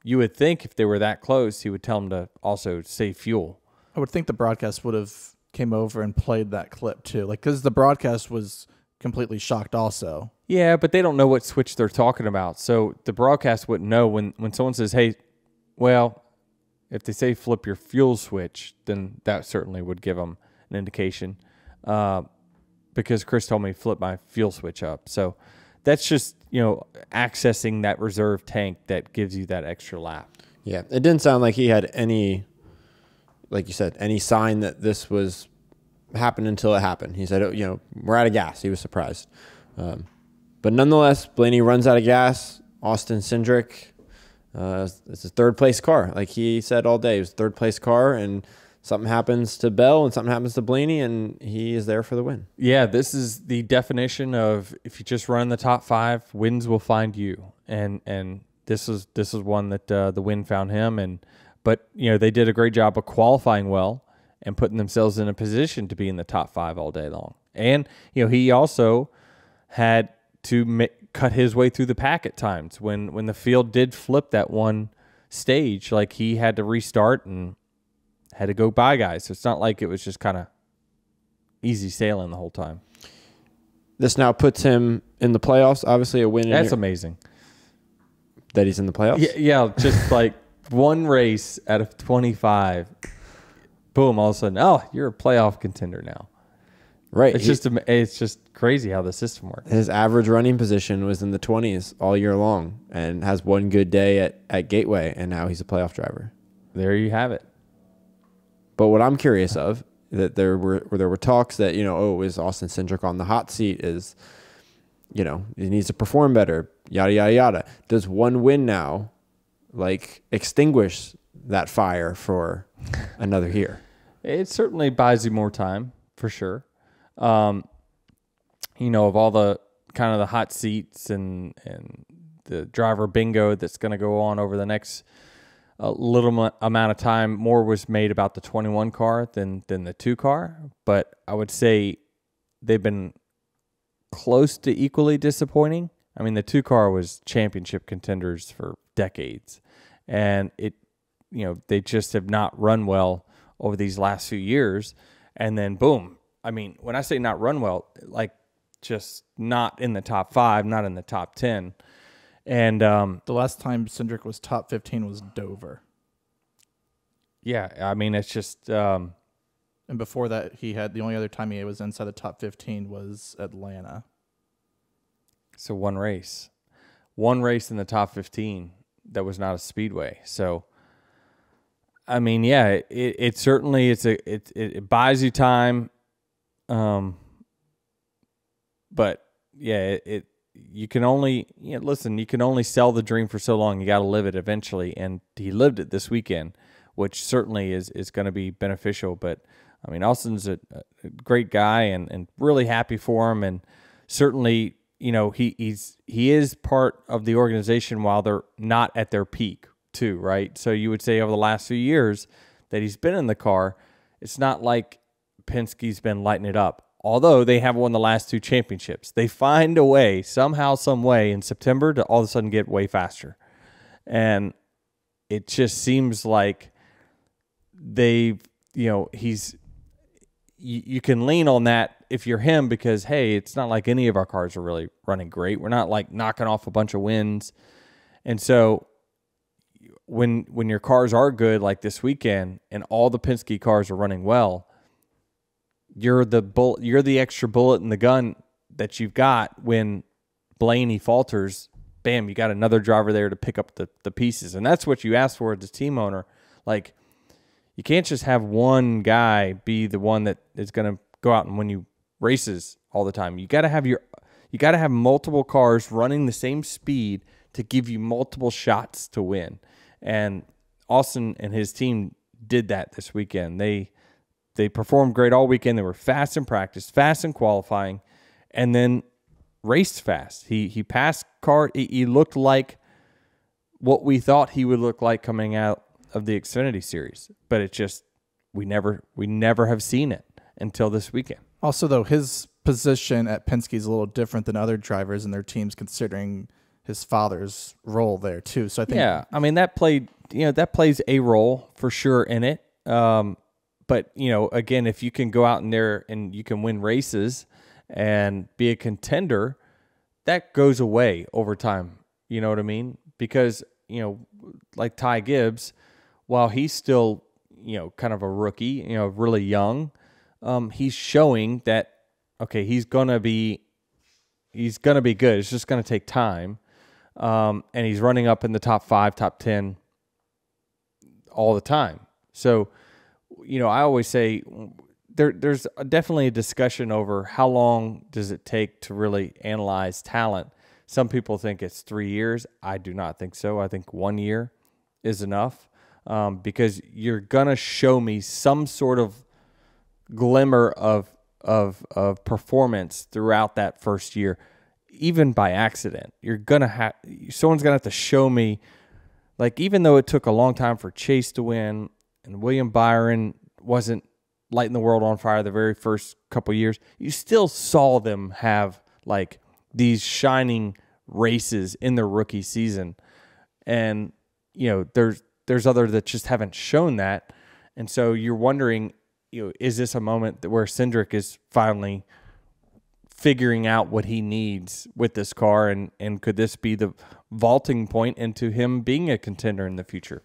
You would think if they were that close, he would tell them to also save fuel. I would think the broadcast would have came over and played that clip too, because the broadcast was completely shocked also. Yeah, but they don't know what switch they're talking about, so the broadcast wouldn't know when someone says, "Hey, well," if they say flip your fuel switch, then that certainly would give them an indication. Because Chris told me to flip my fuel switch up, so. That's just, accessing that reserve tank that gives you that extra lap. Yeah, it didn't sound like he had any, like you said, any sign that this was happened until it happened. He said, we're out of gas. He was surprised. But nonetheless, Blaney runs out of gas. Austin Cindric, it's a third-place car. Like he said all day, it was a third-place car, and something happens to Bell and something happens to Blaney, and he is there for the win. Yeah, this is the definition of if you just run in the top 5, wins will find you. And this is one that the win found him. But they did a great job of qualifying well and putting themselves in a position to be in the top 5 all day long. And he also had to cut his way through the pack at times when the field did flip that one stage. Like he had to restart and had to go by guys. So it's not like it was just kind of easy sailing the whole time. This now puts him in the playoffs. Obviously, a win. That's amazing. That he's in the playoffs? Yeah, just like one race out of 25. Boom, all of a sudden, you're a playoff contender now. Right. It's just crazy how the system works. His average running position was in the 20s all year long and has one good day at Gateway, and now he's a playoff driver. There you have it. But what I'm curious of that there were talks that, is Austin Cindric on the hot seat? Is, he needs to perform better, yada, yada, yada. Does one win now, extinguish that fire for another year? It certainly buys you more time, for sure. Of all the kind of the hot seats and the driver bingo that's going to go on over the next little amount of time, more was made about the 21 car than the 2 car. But I would say they've been close to equally disappointing. I mean, the 2 car was championship contenders for decades, and they just have not run well over these last few years. And then boom. I mean, when I say not run well, just not in the top 5, not in the top 10. And the last time Cindric was top 15 was Dover. Yeah, I mean, it's just... and before that, the only other time he was inside the top 15 was Atlanta. So one race in the top 15 that was not a speedway. So, I mean, yeah, it certainly it buys you time. But yeah, you can only listen. You can only sell the dream for so long. You got to live it eventually, and he lived it this weekend, which certainly is going to be beneficial. But I mean, Austin's a great guy, and really happy for him, and certainly he is part of the organization while they're not at their peak too, right? So you would say over the last few years that he's been in the car, it's not like Penske's been lighting it up. Although they have won the last 2 championships, they find a way, somehow, some way, in September to all of a sudden get way faster. And it just seems like you can lean on that if you're him because, hey, it's not like any of our cars are really running great. We're not knocking off a bunch of wins. And so when your cars are good like this weekend and all the Penske cars are running well, you're the extra bullet in the gun that you've got when Blaney falters. Bam, you got another driver there to pick up the pieces. And that's what you ask for as a team owner. You can't just have one guy be the one that is going to go out and win you races all the time. You got to have multiple cars running the same speed to give you multiple shots to win. And Austin and his team did that this weekend. They performed great all weekend. They were fast in practice, fast in qualifying, and then raced fast. He passed car. He looked like what we thought he would look like coming out of the Xfinity Series, but it just we never have seen it until this weekend. Also, though, his position at Penske is a little different than other drivers in their teams, considering his father's role there too. So I think, yeah, I mean that plays a role for sure in it. But, again, if you can go out in there and you can win races and be a contender, that goes away over time. You know what I mean? Because, like Ty Gibbs, while he's still, kind of a rookie, really young, he's showing that, okay, he's going to be good. It's just going to take time. And he's running up in the top 5, top 10 all the time. So, I always say there's definitely a discussion over how long does it take to really analyze talent. Some people think it's 3 years. I do not think so. I think 1 year is enough because you're going to show me some sort of glimmer of performance throughout that first year, even by accident. Someone's going to have to show me, even though it took a long time for Chase to win, and William Byron wasn't lighting the world on fire the very first couple of years, you still saw them have these shining races in their rookie season. And, there's others that just haven't shown that. And so you're wondering, is this a moment where Cindric is finally figuring out what he needs with this car? And could this be the vaulting point into him being a contender in the future?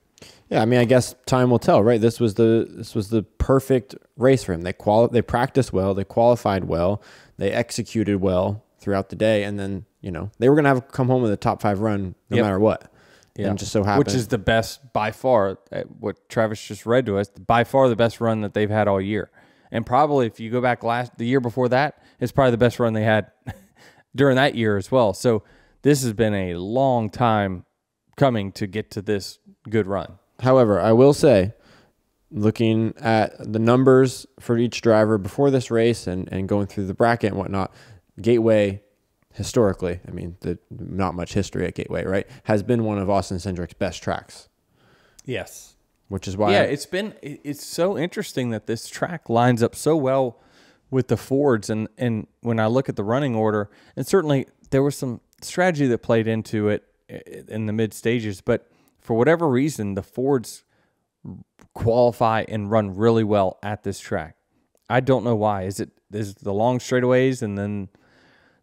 Yeah, I mean, I guess time will tell, right? This was the perfect race for him. They practiced well, they qualified well, they executed well throughout the day, and then they were going to come home with a top 5 run no matter what. Yeah. And just so happened, which is the best by far. What Travis just read to us, by far the best run that they've had all year, And probably if you go back the year before that, it's probably the best run they had during that year as well. So this has been a long time coming to get to this good run. However, I will say, looking at the numbers for each driver before this race and going through the bracket and whatnot, Gateway, historically, I mean, not much history at Gateway, right, has been one of Austin Cindric's best tracks. Yes. Which is why... Yeah, it's so interesting that this track lines up so well with the Fords. And when I look at the running order, and certainly there was some strategy that played into it in the mid stages, but for whatever reason, the Fords qualify and run really well at this track. I don't know why. Is the long straightaways and then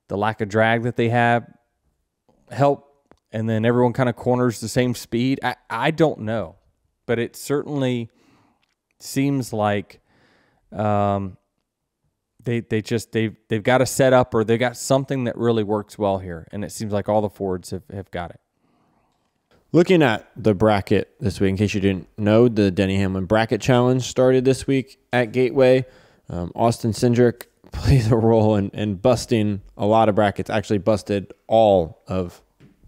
the lack of drag that they have help, and then everyone kind of corners the same speed? I don't know, but it certainly seems like they've got a setup, or they got something that really works well here, and it seems like all the Fords have got it. Looking at the bracket this week, in case you didn't know, the Denny Hamlin Bracket Challenge started this week at Gateway. Austin Cindric played a role in busting a lot of brackets, actually busted all of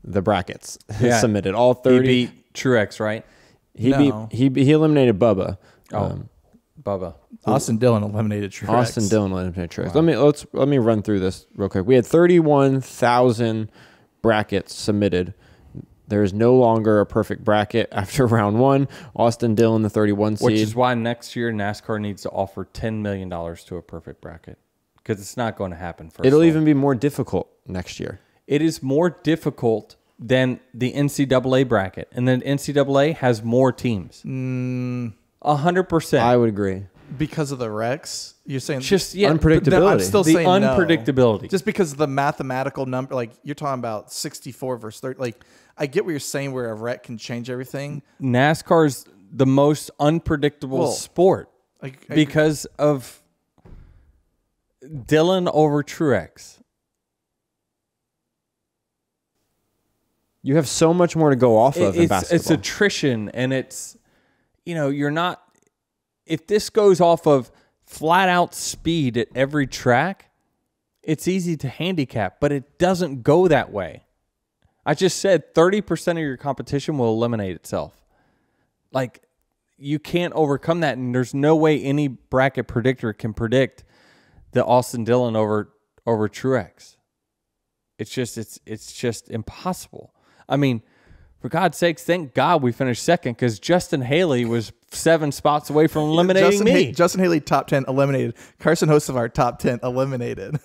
the brackets submitted, all 30. He beat Truex, right? He eliminated Bubba. Bubba. Austin Dillon eliminated Truex. Austin Dillon eliminated Truex. Wow. Let me run through this real quick. We had 31,000 brackets submitted. There is no longer a perfect bracket after round one. Austin Dillon, the 31 seed. Which is why next year NASCAR needs to offer $10 million to a perfect bracket, because it's not going to happen. It'll even be more difficult next year. It is more difficult than the NCAA bracket, and then NCAA has more teams. 100%. I would agree. Because of the wrecks, you're saying just unpredictability. I'm still the saying unpredictability. No. Just because of the mathematical number, like you're talking about 64 versus 30. Like I get what you're saying, where a wreck can change everything. NASCAR's the most unpredictable sport because of Dillon over Truex. You have so much more to go off of in basketball. It's attrition, and it's, you're not. If this goes off of flat out speed at every track, it's easy to handicap, but it doesn't go that way. I just said 30% of your competition will eliminate itself. Like, you can't overcome that, and there's no way any bracket predictor can predict the Austin Dillon over Truex. It's just impossible. I mean, for God's sakes, thank God we finished second, because Justin Haley was 7 spots away from eliminating me. Justin Haley, top 10, eliminated. Carson Hocevar, top 10, eliminated.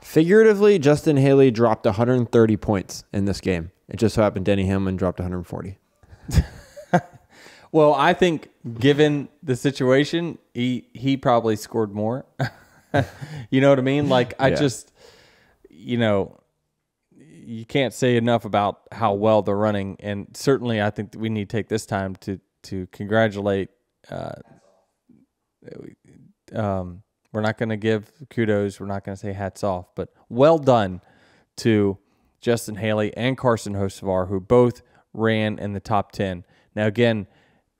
Figuratively, Justin Haley dropped 130 points in this game. It just so happened Denny Hamlin dropped 140. Well, I think given the situation, he probably scored more. You know what I mean? Like, I just, you can't say enough about how well they're running. And certainly I think that we need to take this time to congratulate. We're not going to give kudos. We're not going to say hats off. But well done to Justin Haley and Carson Hocevar, who both ran in the top 10. Now, again,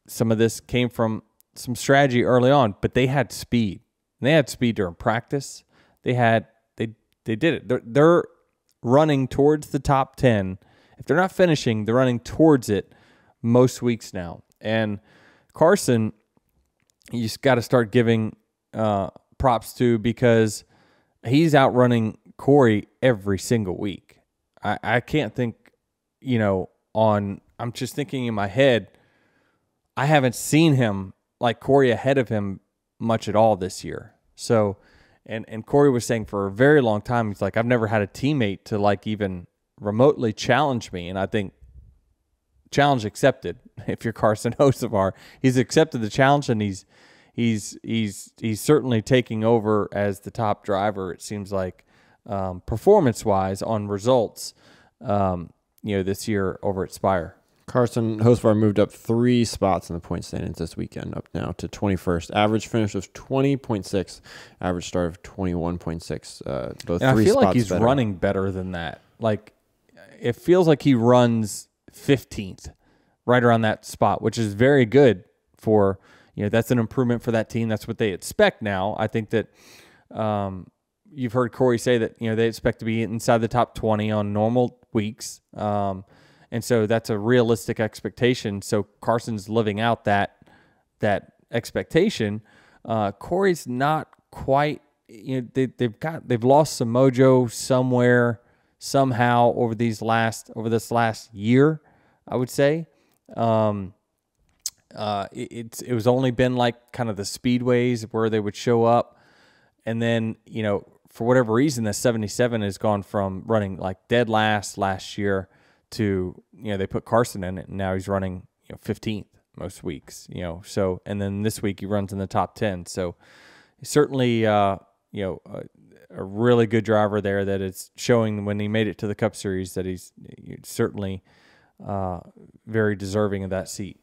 some of this came from some strategy early on, but they had speed. And they had speed during practice. They did it. They're running towards the top 10. If they're not finishing, they're running towards it most weeks now. And Carson, you just got to start giving props to, because he's outrunning Corey every single week. I can't think, I'm just thinking in my head, I haven't seen him like Corey ahead of him much at all this year. So, and Corey was saying for a very long time, he's like, I've never had a teammate to like even remotely challenge me. And I think challenge accepted. If you're Carson Hocevar, he's accepted the challenge, and he's certainly taking over as the top driver. It seems like performance wise on results, this year over at Spire. Carson Hocevar moved up 3 spots in the point standings this weekend, up now to 21st. Average finish of 20.6, average start of 21.6. Both and 3 I feel spots like he's better. running better than that. Like, it feels like he runs 15th, right around that spot, which is very good for, that's an improvement for that team. That's what they expect now. I think that you've heard Corey say that, they expect to be inside the top 20 on normal weeks. And so that's a realistic expectation. So Carson's living out that expectation. Corey's not quite, they've lost some mojo somewhere, somehow over this last year, I would say. It was only been like kind of the speedways where they would show up, and then for whatever reason the 77 has gone from running like dead last year to they put Carson in it, and now he's running 15th most weeks. So, and then this week he runs in the top 10. So certainly a really good driver there that is showing when he made it to the Cup Series that he's certainly very deserving of that seat.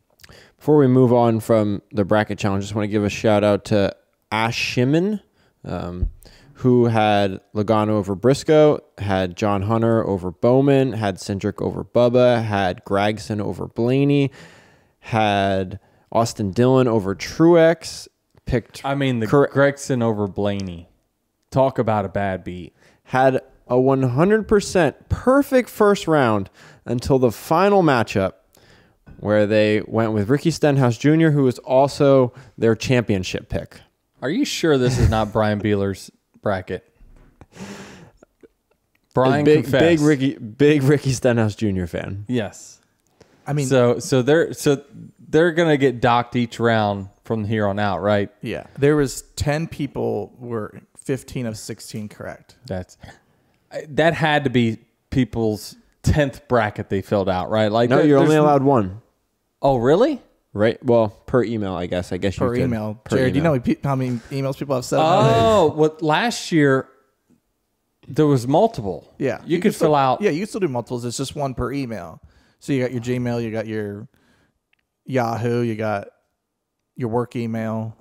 Before we move on from the bracket challenge, I just want to give a shout out to Ash Shimon, who had Logano over Briscoe, had John Hunter over Bowman, had Cindric over Bubba, had Gregson over Blaney, had Austin Dillon over Truex, Gregson over Blaney. Talk about a bad beat. Had a 100% perfect first round until the final matchup, where they went with Ricky Stenhouse Jr., who was also their championship pick. Are you sure this is not Brian Beeler's bracket? Brian, big Ricky Stenhouse Jr. fan. Yes. I mean, so they're gonna get docked each round from here on out, right? Yeah. There was 10 people were 15 of 16 correct. That had to be people's 10th bracket they filled out, right? Like, no, you're only allowed one. Oh, really? Right. Well, per email, I guess. Per email. Jared, do you know how many emails people have sent? Well, last year there was multiple. Yeah. You could fill out. Yeah, you can still do multiples. It's just one per email. So you got your Gmail, you got your Yahoo, you got your work email.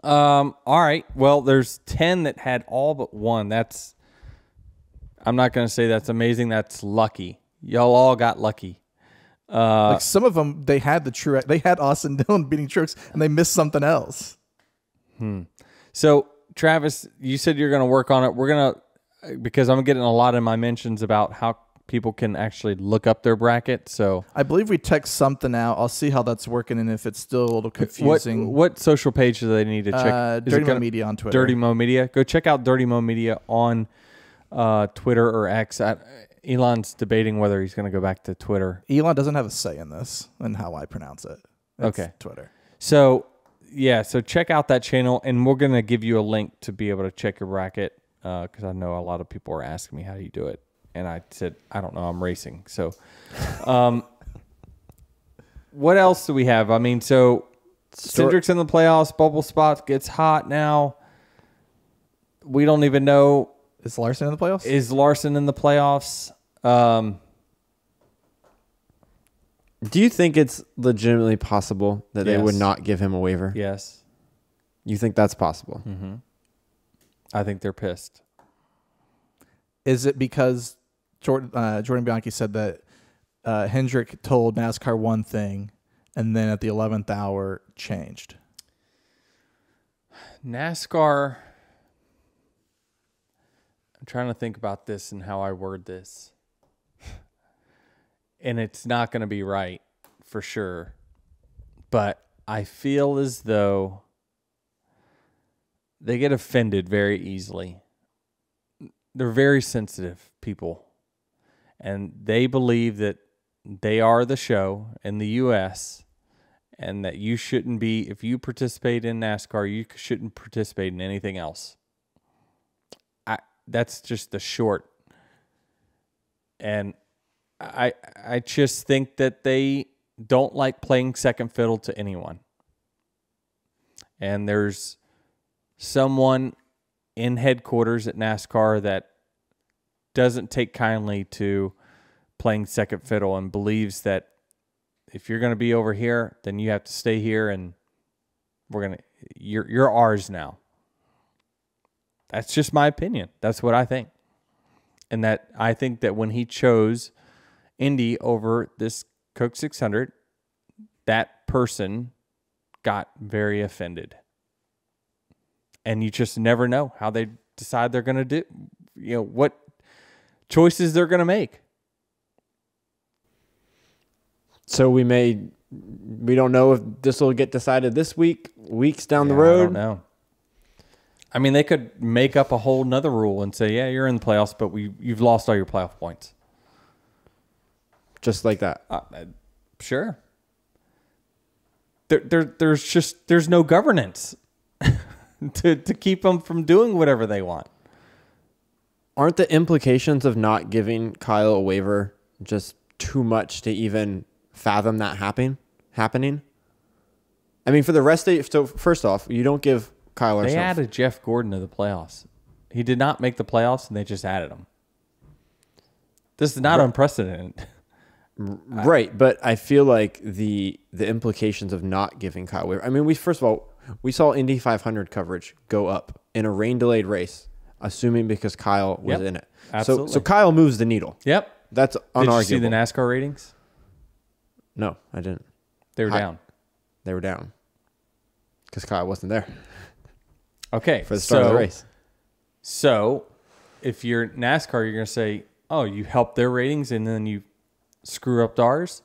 All right. Well, there's 10 that had all but one. I'm not going to say that's amazing. That's lucky. Y'all all got lucky. Like some of them, they had Austin Dillon beating Truex, and they missed something else. So, Travis, you said you're going to work on it. Because I'm getting a lot in my mentions about how people can actually look up their bracket. So I believe we text something out. I'll see how that's working and if it's still a little confusing. What social page do they need to check? Dirty Mo Media on Twitter. Dirty Mo Media. Go check out Dirty Mo Media on Twitter or X. Elon's debating whether he's going to go back to Twitter. Elon doesn't have a say in this and how I pronounce it. It's okay. Twitter. So, so check out that channel, and we're going to give you a link to be able to check your bracket because I know a lot of people are asking me how do you do it. And I said, I don't know, I'm racing. So what else do we have? I mean, so Cindric's in the playoffs, bubble spot gets hot now. We don't even know. Is Larson in the playoffs? Is Larson in the playoffs? Do you think it's legitimately possible that they would not give him a waiver? Yes. You think that's possible? Mm-hmm. I think they're pissed. Is it because Jordan Bianchi said that Hendrick told NASCAR one thing and then at the 11th hour changed? NASCAR, I'm trying to think about this and how I word this. And it's not going to be right for sure. But I feel as though they get offended very easily. They're very sensitive people. And they believe that they are the show in the U.S. and that you shouldn't be, if you participate in NASCAR, you shouldn't participate in anything else. That's just the short. And I just think that they don't like playing second fiddle to anyone. And there's someone in headquarters at NASCAR that doesn't take kindly to playing second fiddle and believes that if you're going to be over here, then you have to stay here and you're ours now. That's just my opinion. That's what I think. And that I think that when he chose Indy over this Coke 600, that person got very offended. And you just never know how they decide they're going to do, what choices they're going to make. So we don't know if this will get decided this week, weeks down the road. I don't know. I mean, they could make up a whole nother rule and say, yeah, you're in the playoffs, but you've lost all your playoff points. Just like that. Sure. There's no governance to keep them from doing whatever they want. Aren't the implications of not giving Kyle a waiver just too much to even fathom that happening? I mean, for the rest of so first off, you don't give Kyle They added Jeff Gordon to the playoffs. He did not make the playoffs, and they just added him. This is not unprecedented. Right, but I feel like the implications of not giving Kyle waiver. I mean, we saw Indy 500 coverage go up in a rain-delayed race, assuming because Kyle was in it. Absolutely. So Kyle moves the needle. Yep. That's unarguable. Did you see the NASCAR ratings? No, I didn't. They were down. They were down because Kyle wasn't there. Okay. For the start of the race. So if you're NASCAR, you're going to say, oh, you helped their ratings and then you screw up ours?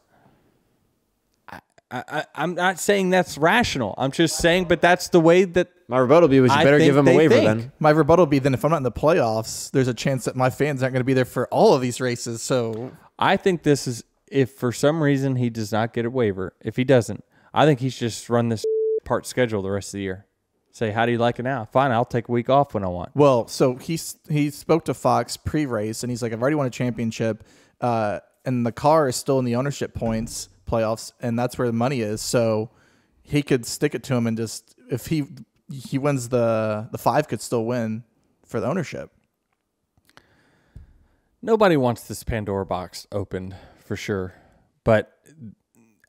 I'm not saying that's rational. I'm just saying, but that's the way that my rebuttal be was you better give him a waiver then. My rebuttal be then if I'm not in the playoffs, there's a chance that my fans aren't going to be there for all of these races. So I think this is, if for some reason he does not get a waiver, if he doesn't, I think he's just run this part schedule the rest of the year. Say, how do you like it now? Fine, I'll take a week off when I want. Well, so he spoke to Fox pre-race, and he's like, I've already won a championship, and the car is still in the ownership points playoffs, and that's where the money is. So he could stick it to him and just, if he wins the 5 could still win for the ownership. Nobody wants this Pandora box opened for sure, but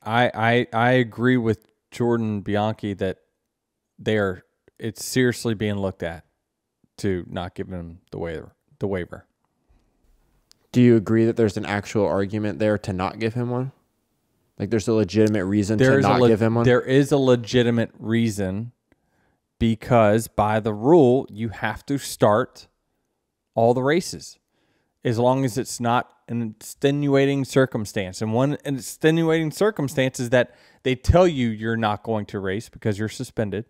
I agree with Jordan Bianchi that it's seriously being looked at to not give him the waiver. Do you agree that there's an actual argument there to not give him one? Like there's a legitimate reason to not give him one? There is a legitimate reason because by the rule, you have to start all the races as long as it's not an extenuating circumstance. And one extenuating circumstance is that they tell you you're not going to race because you're suspended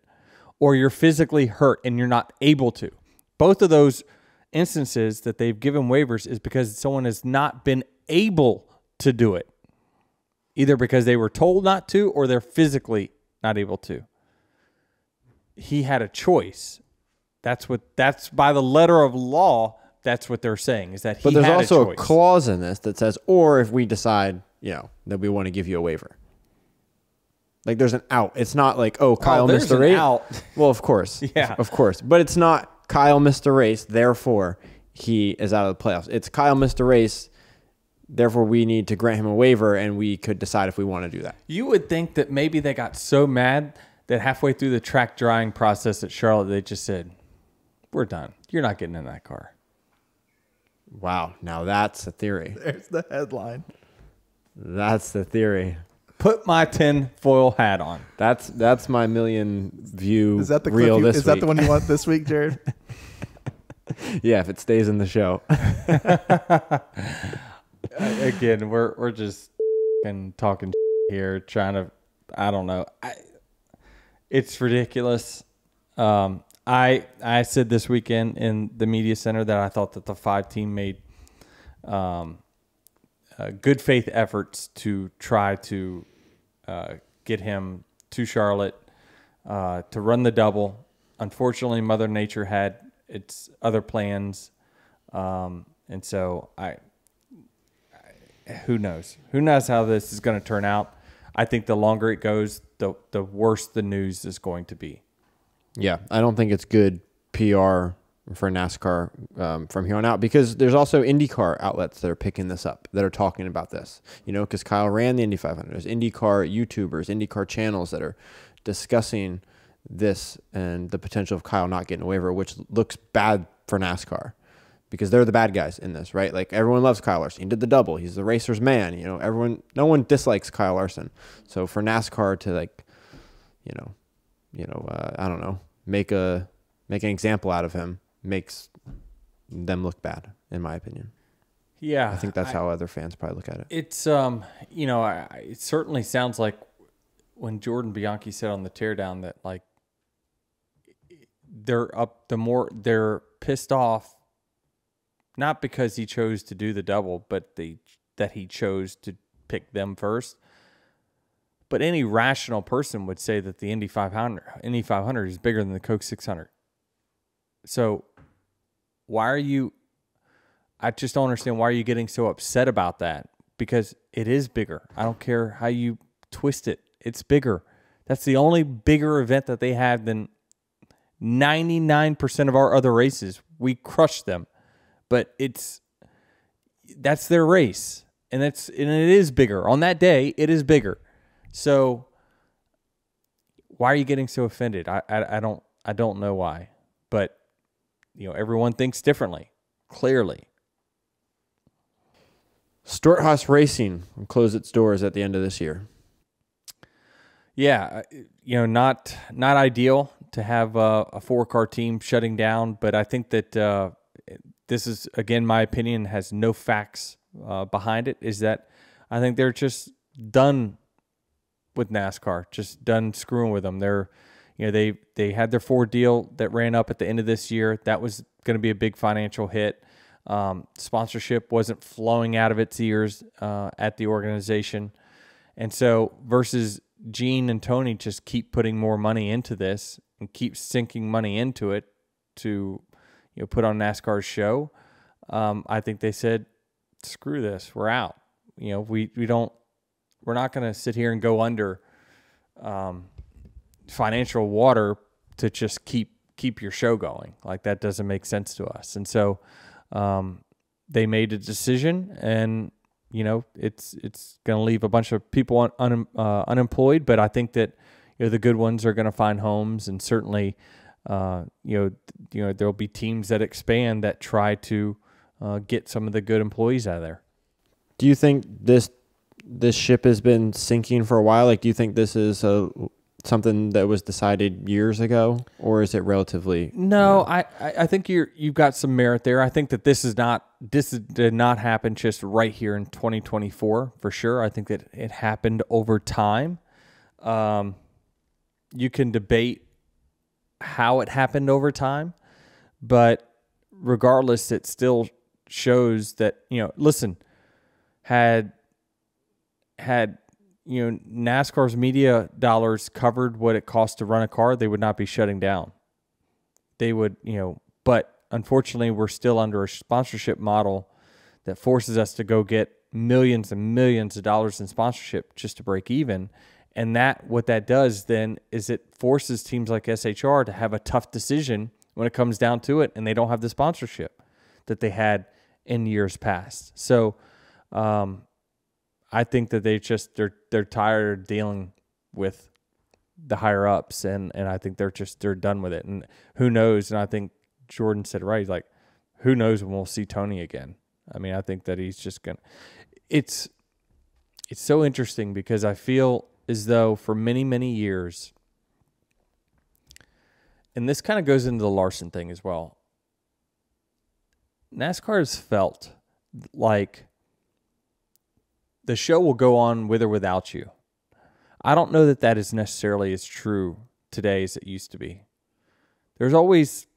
or you're physically hurt and you're not able to. Both of those instances that they've given waivers is because someone has not been able to do it, either because they were told not to or they're physically not able to. He had a choice. That's by the letter of law. That's what they're saying is that he had a choice. But there's also a clause in this that says, or if we decide, that we want to give you a waiver. Like there's an out. It's not like, Kyle missed the race. Out. Well, of course. Yeah. Of course. But it's not Kyle missed the race, therefore he is out of the playoffs. It's Kyle missed the race, therefore we need to grant him a waiver and we could decide if we want to do that. You would think that maybe they got so mad that halfway through the track drying process at Charlotte, they just said, we're done. You're not getting in that car. Wow. Now that's a theory. There's the headline. That's the theory. Put my tinfoil hat on. That's my million view Is that the reel this week. Is that the one you want this week, Jared? Yeah, if it stays in the show. Again, we're just talking here, trying to, I don't know. It's ridiculous. I said this weekend in the media center that I thought that the 5 team made good faith efforts to try to get him to Charlotte to run the double. Unfortunately, Mother Nature had its other plans, and so who knows? Who knows how this is going to turn out? I think the longer it goes, the worse the news is going to be. Yeah, I don't think it's good PR for NASCAR from here on out because there's also IndyCar outlets that are picking this up, that are talking about this. Because Kyle ran the Indy 500. There's IndyCar YouTubers, IndyCar channels that are discussing this and the potential of Kyle not getting a waiver, which looks bad for NASCAR because they're the bad guys in this, right? Like everyone loves Kyle Larson. He did the double. He's the racer's man. You know, no one dislikes Kyle Larson. So for NASCAR to like, I don't know, make an example out of him makes them look bad, in my opinion. Yeah, I think that's how other fans probably look at it. It's it certainly sounds like when Jordan Bianchi said on the teardown that like they're pissed off, not because he chose to do the double, but that he chose to pick them first. But any rational person would say that the Indy 500 is bigger than the Coke 600. So I just don't understand why are you getting so upset about that? Because it is bigger. I don't care how you twist it. It's bigger. That's the only bigger event that they have than 99% of our other races. We crush them. But that's their race. And it is bigger. On that day, it is bigger. So why are you getting so offended? I don't know why. But everyone thinks differently, clearly. Stewart-Haas Racing will close its doors at the end of this year. Yeah, not ideal to have a 4-car team shutting down, but I think that this is, again, my opinion, has no facts behind it, is that I think they're just done with NASCAR, just done screwing with them. They had their Ford deal that ran up at the end of this year. That was going to be a big financial hit. Sponsorship wasn't flowing out of its ears at the organization. And so versus Gene and Tony just keep putting more money into this and keep sinking money into it to put on NASCAR's show, I think they said, screw this, we're out. We're not going to sit here and go under financial water to just keep your show going. Like, that doesn't make sense to us. And so they made a decision, and it's going to leave a bunch of people unemployed. But I think that the good ones are going to find homes, and certainly there'll be teams that expand that try to get some of the good employees out of there. Do you think this ship has been sinking for a while? Like, do you think this is something that was decided years ago, or is it relatively? No, I think you've got some merit there. I think that this did not happen just right here in 2024 for sure. I think that it happened over time. You can debate how it happened over time, but regardless, it still shows that listen, had NASCAR's media dollars covered what it costs to run a car, they would not be shutting down. They would, but unfortunately we're still under a sponsorship model that forces us to go get millions and millions of dollars in sponsorship just to break even. And what that does then is it forces teams like SHR to have a tough decision when it comes down to it, and they don't have the sponsorship that they had in years past. So, I think that they're tired of dealing with the higher ups, and I think they're done with it. And who knows? And I think Jordan said right, like, who knows when we'll see Tony again? I mean, I think that he's just gonna. It's so interesting because I feel as though for many, many years, and this kind of goes into the Larson thing as well, NASCAR has felt like the show will go on with or without you. I don't know that is necessarily as true today as it used to be. There's always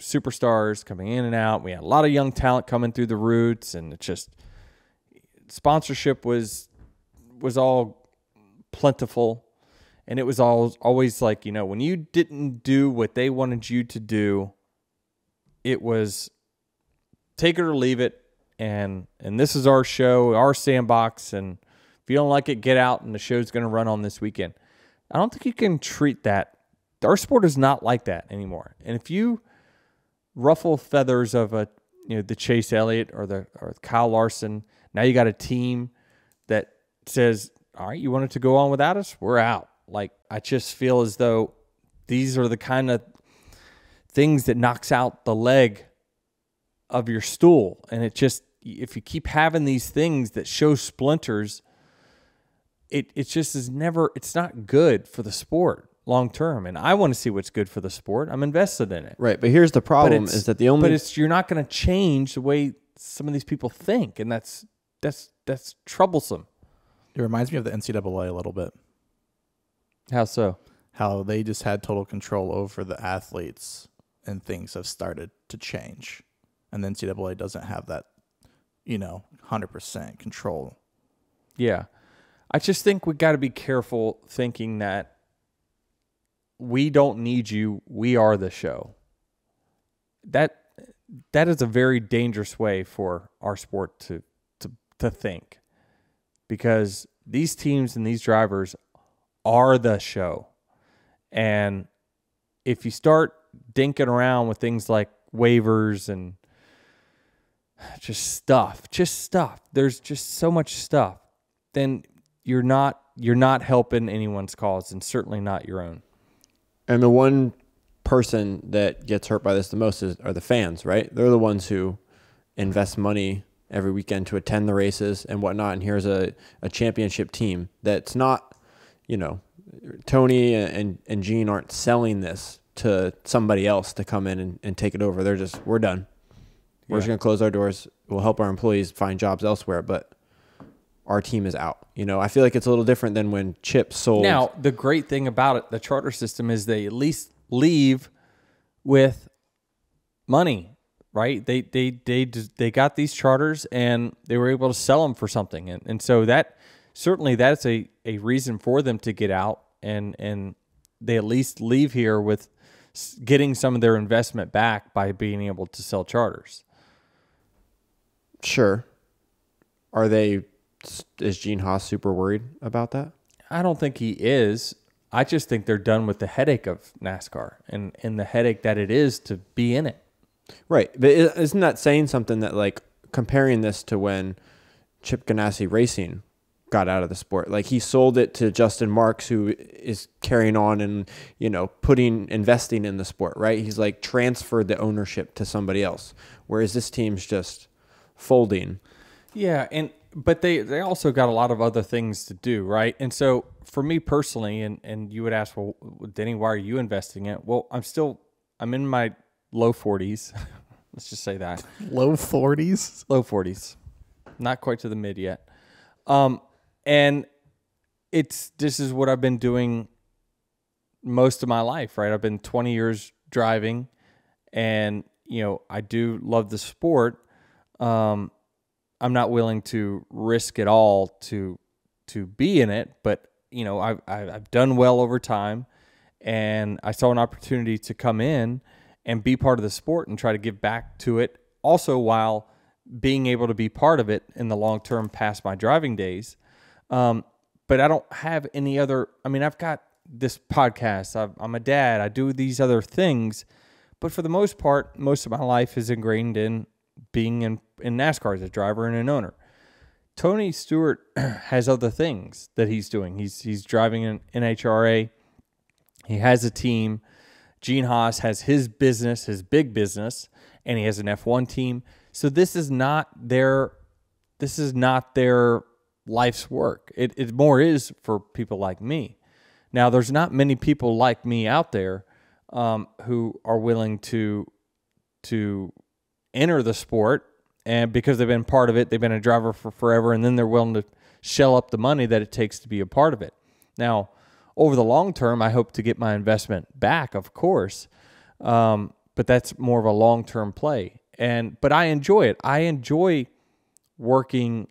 superstars coming in and out. We had a lot of young talent coming through the roots, and it just sponsorship was all plentiful, and it was always like, when you didn't do what they wanted you to do, it was take it or leave it. And this is our show, our sandbox, and if you don't like it, get out, and the show's going to run on this weekend. I don't think you can treat that. Our sport is not like that anymore. And if you ruffle feathers of the Chase Elliott or Kyle Larson, now you got a team that says, all right, you want it to go on without us? We're out. Like, I just feel as though these are the kind of things that knocks out the leg of your stool. And it just, if you keep having these things that show splinters, it just is never, it's not good for the sport long term. And I want to see what's good for the sport. I'm invested in it. Right. But here's the problem is that you're not going to change the way some of these people think. And that's troublesome. It reminds me of the NCAA a little bit. How so? How they just had total control over the athletes, and things have started to change. And the NCAA doesn't have that, 100% control. Yeah. I just think we got to be careful thinking that we don't need you. We are the show. That is a very dangerous way for our sport to think, because these teams and these drivers are the show. And if you start dinking around with things like waivers and just stuff, there's just so much stuff, then you're not helping anyone's cause, and certainly not your own. And the one person that gets hurt by this the most are the fans, right? They're the ones who invest money every weekend to attend the races and whatnot. And here's a championship team that's not, Tony and Gene aren't selling this to somebody else to come in and take it over. They're just, we're done. We're just going to close our doors. We'll help our employees find jobs elsewhere, but our team is out. I feel like it's a little different than when Chip sold. Now, the great thing about it, the charter system, is they at least leave with money, right? They got these charters and they were able to sell them for something. And so that's a reason for them to get out, and they at least leave here with getting some of their investment back by being able to sell charters. Sure. Is Gene Haas super worried about that? I don't think he is. I just think they're done with the headache of NASCAR and the headache that it is to be in it. Right. But isn't that saying something, that like comparing this to when Chip Ganassi Racing got out of the sport? Like, he sold it to Justin Marks, who is carrying on and, investing in the sport, right? He's like transferred the ownership to somebody else, whereas this team's just folding. Yeah. But they also got a lot of other things to do, right? And so for me personally, and you would ask, well, Denny, why are you investing in it? Well, I'm in my low 40s. Let's just say that. Low 40s? Low 40s. Not quite to the mid yet. And this is what I've been doing most of my life, right? I've been 20 years driving, and, I do love the sport. I'm not willing to risk it all to be in it, but I've done well over time, and I saw an opportunity to come in and be part of the sport and try to give back to it, also while being able to be part of it in the long term past my driving days. But I don't have any other. I've got this podcast. I'm a dad. I do these other things, but for the most part, most of my life is ingrained in being in NASCAR as a driver and an owner. Tony Stewart has other things that he's doing. He's driving an NHRA. He has a team. Gene Haas has his business, his big business, and he has an F1 team. So this is not their life's work. It more is for people like me. Now, there's not many people like me out there who are willing to enter the sport, and because they've been part of it, they've been a driver for forever, and then they're willing to shell up the money that it takes to be a part of it. Now, over the long term, I hope to get my investment back, of course, but that's more of a long-term play. But I enjoy it. I enjoy working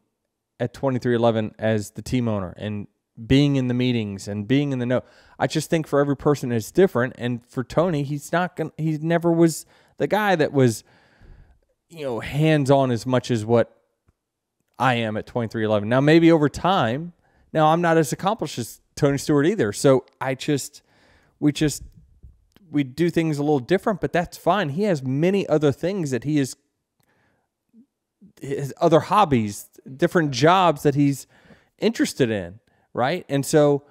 at 2311 as the team owner and being in the meetings and being in the know. I just think for every person it's different, and for Tony, he never was the guy that was hands-on as much as what I am at 2311. Now, maybe over time, now I'm not as accomplished as Tony Stewart either. So we do things a little different, but that's fine. He has many other things that his other hobbies, different jobs that he's interested in, right? And so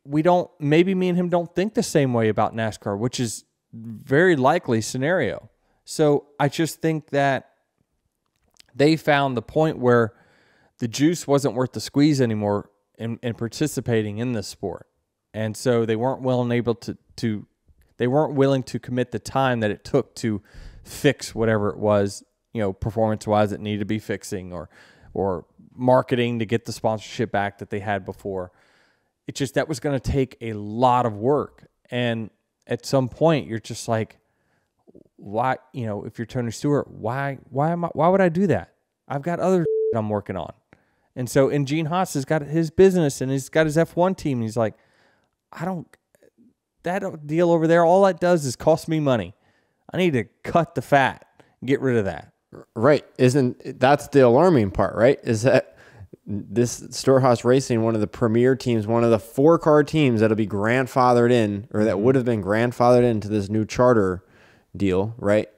maybe me and him don't think the same way about NASCAR, which is very likely scenario. So I just think that they found the point where the juice wasn't worth the squeeze anymore in participating in this sport. And so they weren't they weren't willing to commit the time that it took to fix whatever it was, performance-wise that needed to be fixing, or marketing to get the sponsorship back that they had before. It just, that was going to take a lot of work. And at some point you're just like, why, if you're Tony Stewart, why would I do that? I've got other I'm working on. And so, and Gene Haas has got his business and he's got his F1 team. And he's like, that deal over there, all that does is cost me money. I need to cut the fat and get rid of that. Right. That's the alarming part, right? Is that this Stewart-Haas Racing, one of the premier teams, one of the 4-car teams that'll be grandfathered in, or that would have been grandfathered into this new charter deal, right,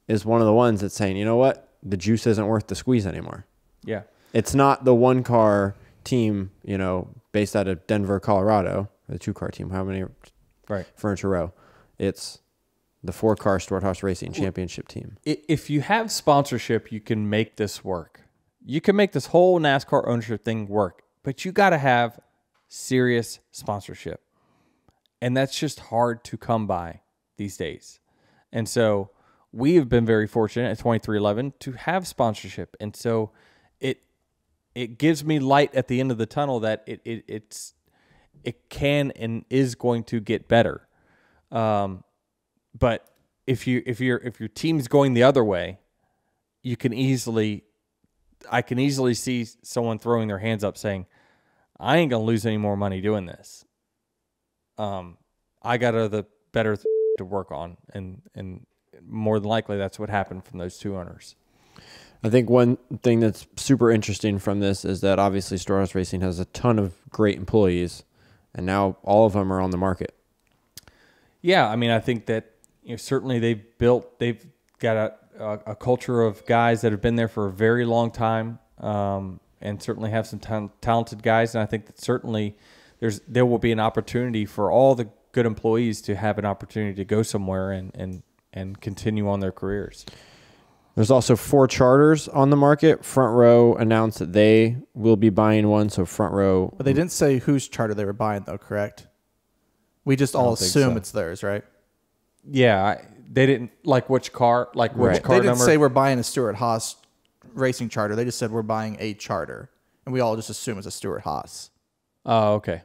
is one of the ones that's saying, you know what? The juice isn't worth the squeeze anymore. Yeah. It's not the 1-car team, based out of Denver, Colorado, or the 2-car team, how many Furniture Row. It's the 4-car Stewart-Haas Racing Championship team. If you have sponsorship, you can make this work. You can make this whole NASCAR ownership thing work, but you got to have serious sponsorship. And that's just hard to come by these days. And so we have been very fortunate at 2311 to have sponsorship. And so it gives me light at the end of the tunnel that it can and is going to get better. But if your team's going the other way, I can easily see someone throwing their hands up saying, I ain't gonna lose any more money doing this. I got other better to work on, and more than likely that's what happened from those two owners. I think one thing that's super interesting from this is that obviously Stewart-Haas Racing has a ton of great employees, and now all of them are on the market. Yeah, I mean, I think that certainly they've got a culture of guys that have been there for a very long time, and certainly have some talented guys. And I think that certainly there will be an opportunity for all the good employees to have an opportunity to go somewhere and continue on their careers. There's also 4 charters on the market. Front Row announced that they will be buying one, so Front Row. But they didn't say whose charter they were buying, though, correct? We just all assume it's theirs, right? Yeah, they didn't which car They didn't number. say we're buying a Stewart-Haas racing charter. They just said we're buying a charter, and we all just assume it's a Stewart-Haas. Oh, okay.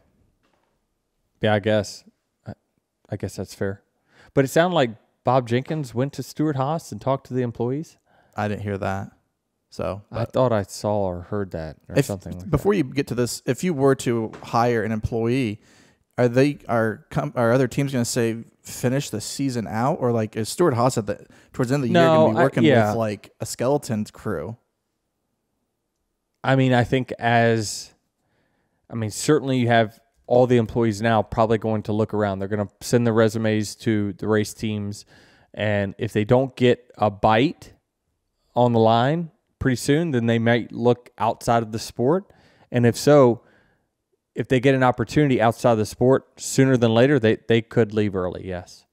Yeah, I guess that's fair. But it sounded like Bob Jenkins went to Stewart-Haas and talked to the employees. I didn't hear that. So I thought I saw or heard that or something like before that. you get to this, if you were to hire an employee, are other teams going to say finish the season out, or is Stewart-Haas towards the end of the year going to be working with a skeleton crew? I mean, I think certainly you have all the employees now probably going to look around. They're going to send their resumes to the race teams, and if they don't get a bite on the line pretty soon, then they might look outside of the sport. And if so, if they get an opportunity outside of the sport sooner than later, they could leave early, yes.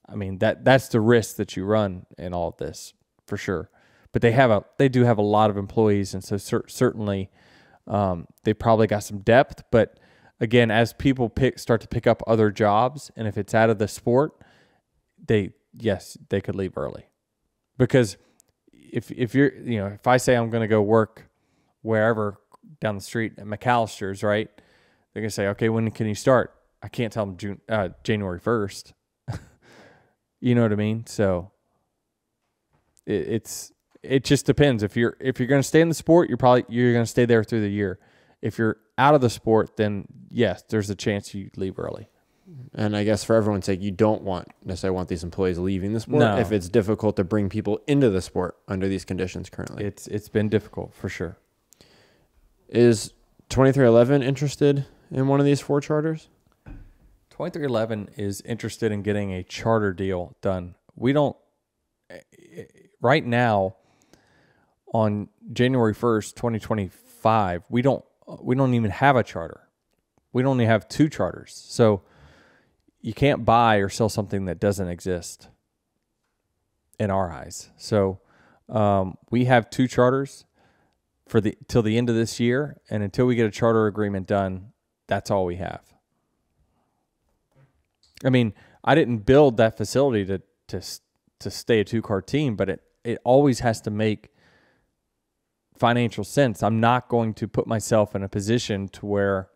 I mean, that's the risk that you run in all of this, for sure. But they do have a lot of employees, and so certainly they probably got some depth. But again, as people start to pick up other jobs, and if it's out of the sport, they could leave early. Because if you're, if I say I'm going to go work wherever down the street at McAllister's, right? They're going to say, okay, when can you start? I can't tell them January 1st. You know what I mean? So it just depends. If you're going to stay in the sport, you're going to stay there through the year. If you're out of the sport, then yes, there's a chance you leave early. And I guess for everyone's sake, you don't necessarily want these employees leaving the sport if it's difficult to bring people into the sport under these conditions currently. It's been difficult for sure. Is 2311 interested in one of these 4 charters? 2311 is interested in getting a charter deal done. We don't right now on January 1st, 2025, we don't even have a charter. We only have 2 charters. So you can't buy or sell something that doesn't exist. in our eyes. So we have 2 charters till the end of this year, and until we get a charter agreement done, that's all we have. I mean, I didn't build that facility to stay a 2-car team, but it always has to make financial sense. I'm not going to put myself in a position to where,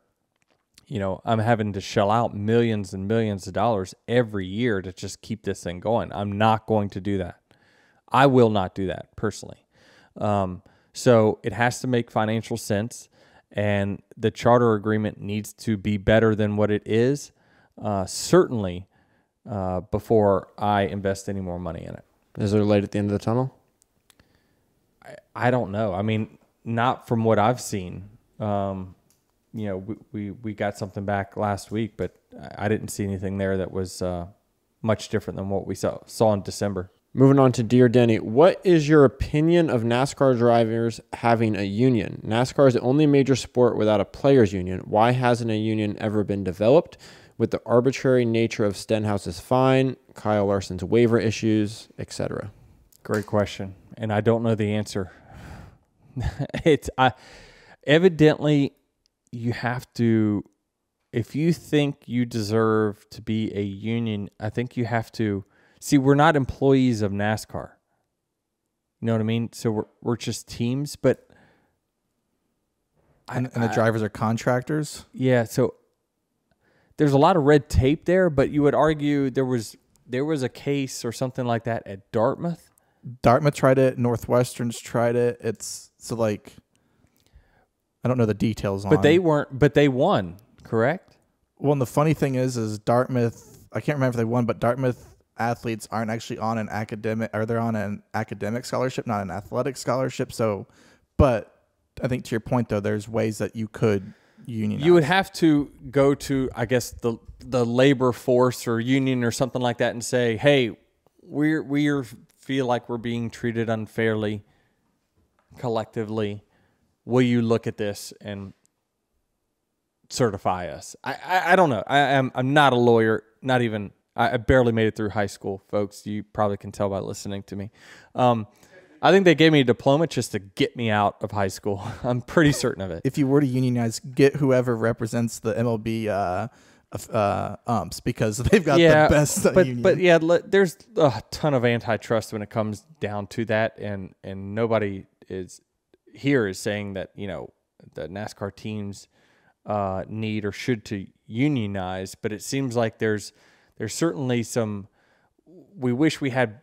I'm having to shell out millions and millions of dollars every year to just keep this thing going. I'm not going to do that. I will not do that personally. So it has to make financial sense, and the charter agreement needs to be better than what it is, certainly before I invest any more money in it. Is there a light at the end of the tunnel? I don't know. I mean, not from what I've seen. We got something back last week, but I didn't see anything there that was much different than what we saw in December. Moving on to Dear Denny, what is your opinion of NASCAR drivers having a union? NASCAR is the only major sport without a players' union. Why hasn't a union ever been developed? With the arbitrary nature of Stenhouse's fine, Kyle Larson's waiver issues, etc. Great question, and I don't know the answer. Evidently you have to, if you think you deserve to be a union, I think you have to. See, we're not employees of NASCAR. You know what I mean? So we're just teams, but and the drivers are contractors. Yeah, so there's a lot of red tape there, but you would argue there was a case or something like that at Dartmouth. Dartmouth tried it. Northwestern's tried it. I don't know the details on it. But they won, correct? Well, and the funny thing is Dartmouth, I can't remember if they won, but Dartmouth athletes aren't actually on an academic, or they're on an academic scholarship, not an athletic scholarship. So, but I think to your point though, there's ways that you could unionize. You would have to go to, I guess, the labor force or union or something like that and say, hey, we feel like we're being treated unfairly collectively. Will you look at this and certify us? I don't know. I'm not a lawyer, not even. I barely made it through high school, folks. You probably can tell by listening to me. I think they gave me a diploma just to get me out of high school. I'm pretty certain of it. If you were to unionize, get whoever represents the MLB umps, because they've got the best union. But yeah, there's a ton of antitrust when it comes down to that, and nobody is saying that the NASCAR teams need or should to unionize, but it seems like there's certainly some. We wish we had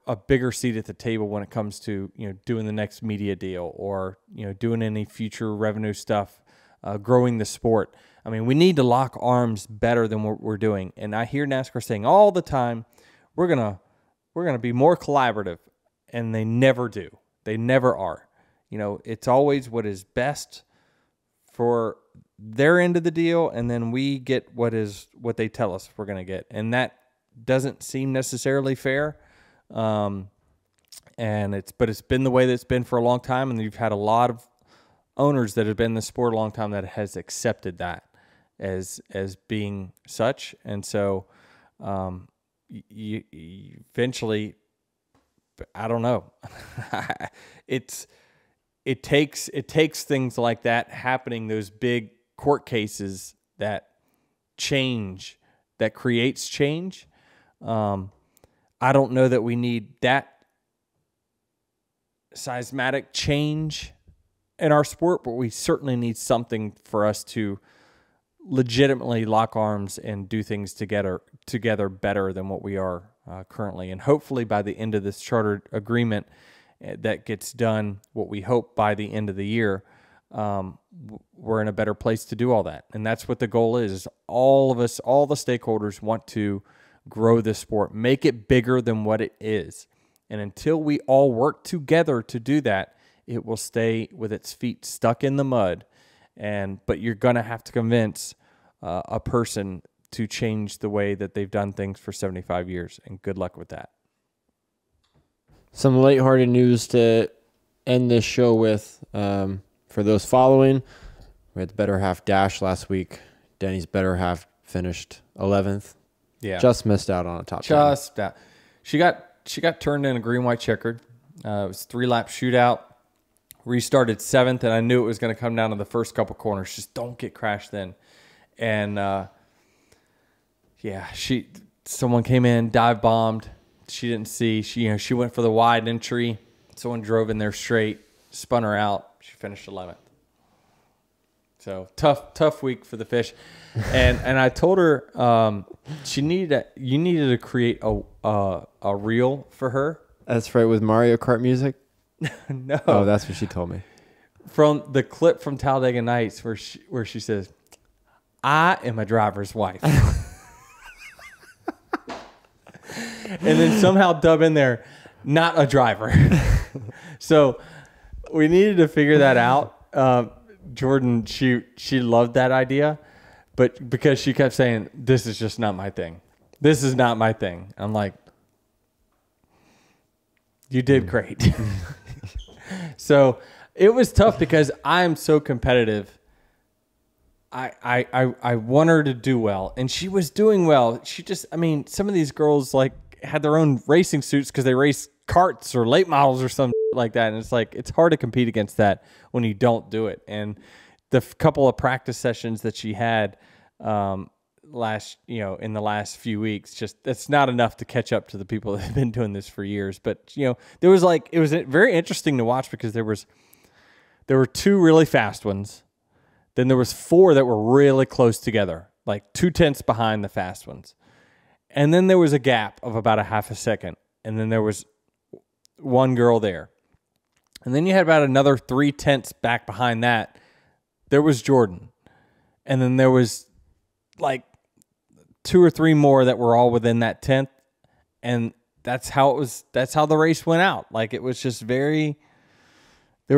a bigger seat at the table when it comes to doing the next media deal or doing any future revenue stuff, growing the sport. I mean, we need to lock arms better than what we're doing. And I hear NASCAR saying all the time, we're gonna be more collaborative, and they never do. They never are. It's always what is best for their end of the deal, and then we get what they tell us we're going to get, and that doesn't seem necessarily fair. But it's been the way that it's been for a long time, and you've had a lot of owners that have been in the sport a long time that has accepted that as being such, and so you eventually, I don't know, It takes things like that happening, those big court cases that creates change. I don't know that we need that seismic change in our sport, but we certainly need something for us to legitimately lock arms and do things together better than what we are currently. And hopefully by the end of this charter agreement that gets done, what we hope by the end of the year, we're in a better place to do all that. And that's what the goal is. All of us, all the stakeholders want to grow this sport, make it bigger than what it is. And until we all work together to do that, it will stay with its feet stuck in the mud. But you're going to have to convince a person to change the way that they've done things for 75 years. And good luck with that. Some lighthearted news to end this show with. For those following, we had the better half dash last week. Denny's better half finished 11th. Yeah, just missed out on a top 10. Just out. She she got turned in a green-white checkered. It was 3-lap shootout. Restarted 7th, and I knew it was going to come down to the first couple corners. Just don't get crashed then. And someone came in, dive bombed. She didn't see. She went for the wide entry. Someone drove in there straight, spun her out. She finished 11th. So tough week for the fish. And I told her you needed to create a reel for her. That's right, with Mario Kart music. No. Oh, that's what she told me. From the clip from Talladega Nights where she says, "I am a driver's wife." And then somehow dub in there, "not a driver." So we needed to figure that out. Jordan, she loved that idea, but because she kept saying, "This is just not my thing. This is not my thing." I'm like, you did great. So it was tough because I'm so competitive. I want her to do well, and she was doing well. Some of these girls like had their own racing suits because they race karts or late models or something like that, and it's like it's hard to compete against that when you don't do it. And the couple of practice sessions that she had in the last few weeks, just that's not enough to catch up to the people that have been doing this for years. But it was very interesting to watch because there were 2 really fast ones. Then there was 4 that were really close together, like 2/10 behind the fast ones. And then there was a gap of about a half a second. And then there was one girl there. And then you had about another 3/10 back behind that. There was Jordan. And then there was like 2 or 3 more that were all within that 10th. And that's how the race went out. Like it was just there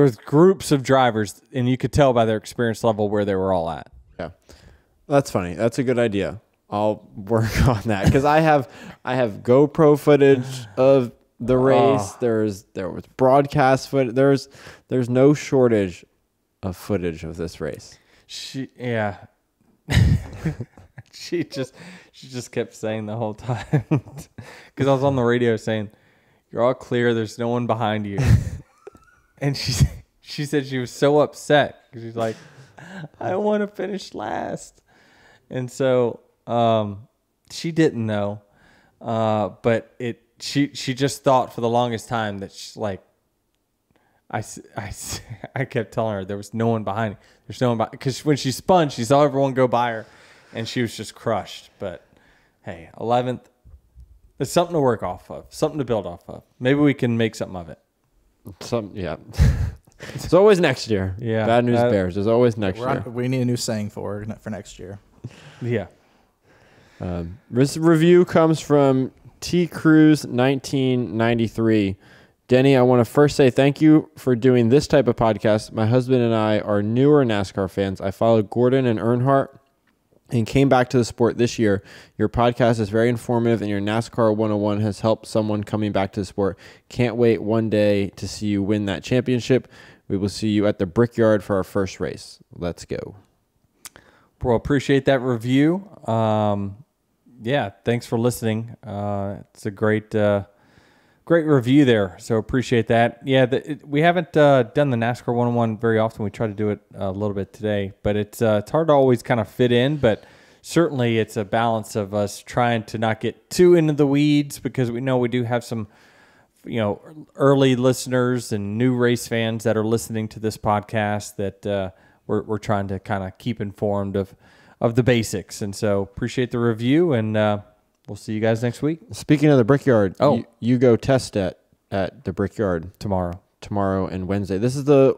was groups of drivers, and you could tell by their experience level where they were all at. Yeah. That's funny. That's a good idea. I'll work on that because I have GoPro footage of the race. There was broadcast footage. There's no shortage of footage of this race. She just kept saying the whole time because I was on the radio saying, "You're all clear. There's no one behind you." And she said she was so upset because she's like, "I want to finish last." And so she didn't know, but she just thought for the longest time that she's like, I kept telling her there was no one behind me. There's no one behind, because when she spun, she saw everyone go by her, and she was just crushed. But hey, 11th, it's something to work off of, something to build off of. Maybe we can make something of it. Yeah. It's always next year. Yeah. Bad news bears. There's always next year. We need a new saying for next year. Yeah. This review comes from T Cruz 1993. Denny, I want to first say thank you for doing this type of podcast. My husband and I are newer NASCAR fans. I followed Gordon and Earnhardt and came back to the sport this year. Your podcast is very informative, and your NASCAR 101 has helped someone coming back to the sport. Can't wait one day to see you win that championship. We will see you at the Brickyard for our first race. Let's go. Well, appreciate that review. Yeah, thanks for listening. It's a great review there, so appreciate that. Yeah, we haven't done the NASCAR 101 very often. We try to do it a little bit today, but it's hard to always kind of fit in, but certainly it's a balance of us trying to not get too into the weeds, because we know we do have some early listeners and new race fans that are listening to this podcast that we're trying to kind of keep informed of the basics. And so appreciate the review, and we'll see you guys next week. Speaking of the Brickyard, you go test at the Brickyard tomorrow and Wednesday. This is the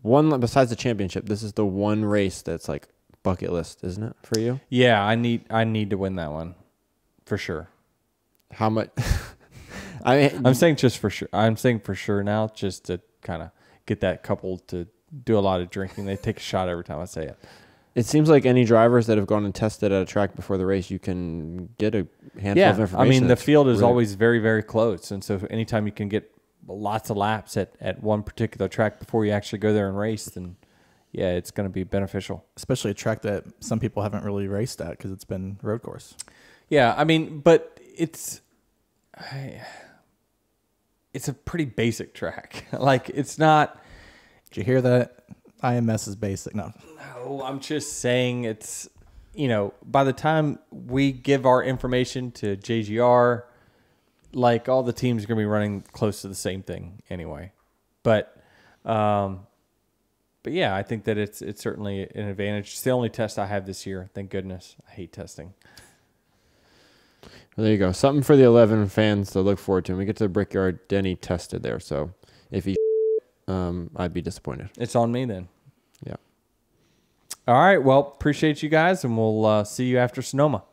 one, besides the championship, this is the one race that's like bucket list, isn't it, for you? Yeah, I need to win that one for sure. How much? I'm saying just for sure. I'm saying for sure now, just to kind of get that couple to do a lot of drinking. They take a shot every time I say it. It seems like any drivers that have gone and tested at a track before the race, you can get a handful of information. I mean, the field is always very, very close. And so anytime you can get lots of laps at one particular track before you actually go there and race, then, yeah, it's going to be beneficial. Especially a track that some people haven't really raced at because it's been road course. Yeah, I mean, but it's a pretty basic track. Like, it's not. Did you hear that? IMS is basic. No, I'm just saying it's, by the time we give our information to JGR, like, all the teams are going to be running close to the same thing anyway. But yeah, I think that it's certainly an advantage. It's the only test I have this year. Thank goodness. I hate testing. Well, there you go. Something for the 11 fans to look forward to. When we get to the Brickyard, Denny tested there. So if he I'd be disappointed. It's on me then. Yeah. All right. Well, appreciate you guys, and we'll see you after Sonoma.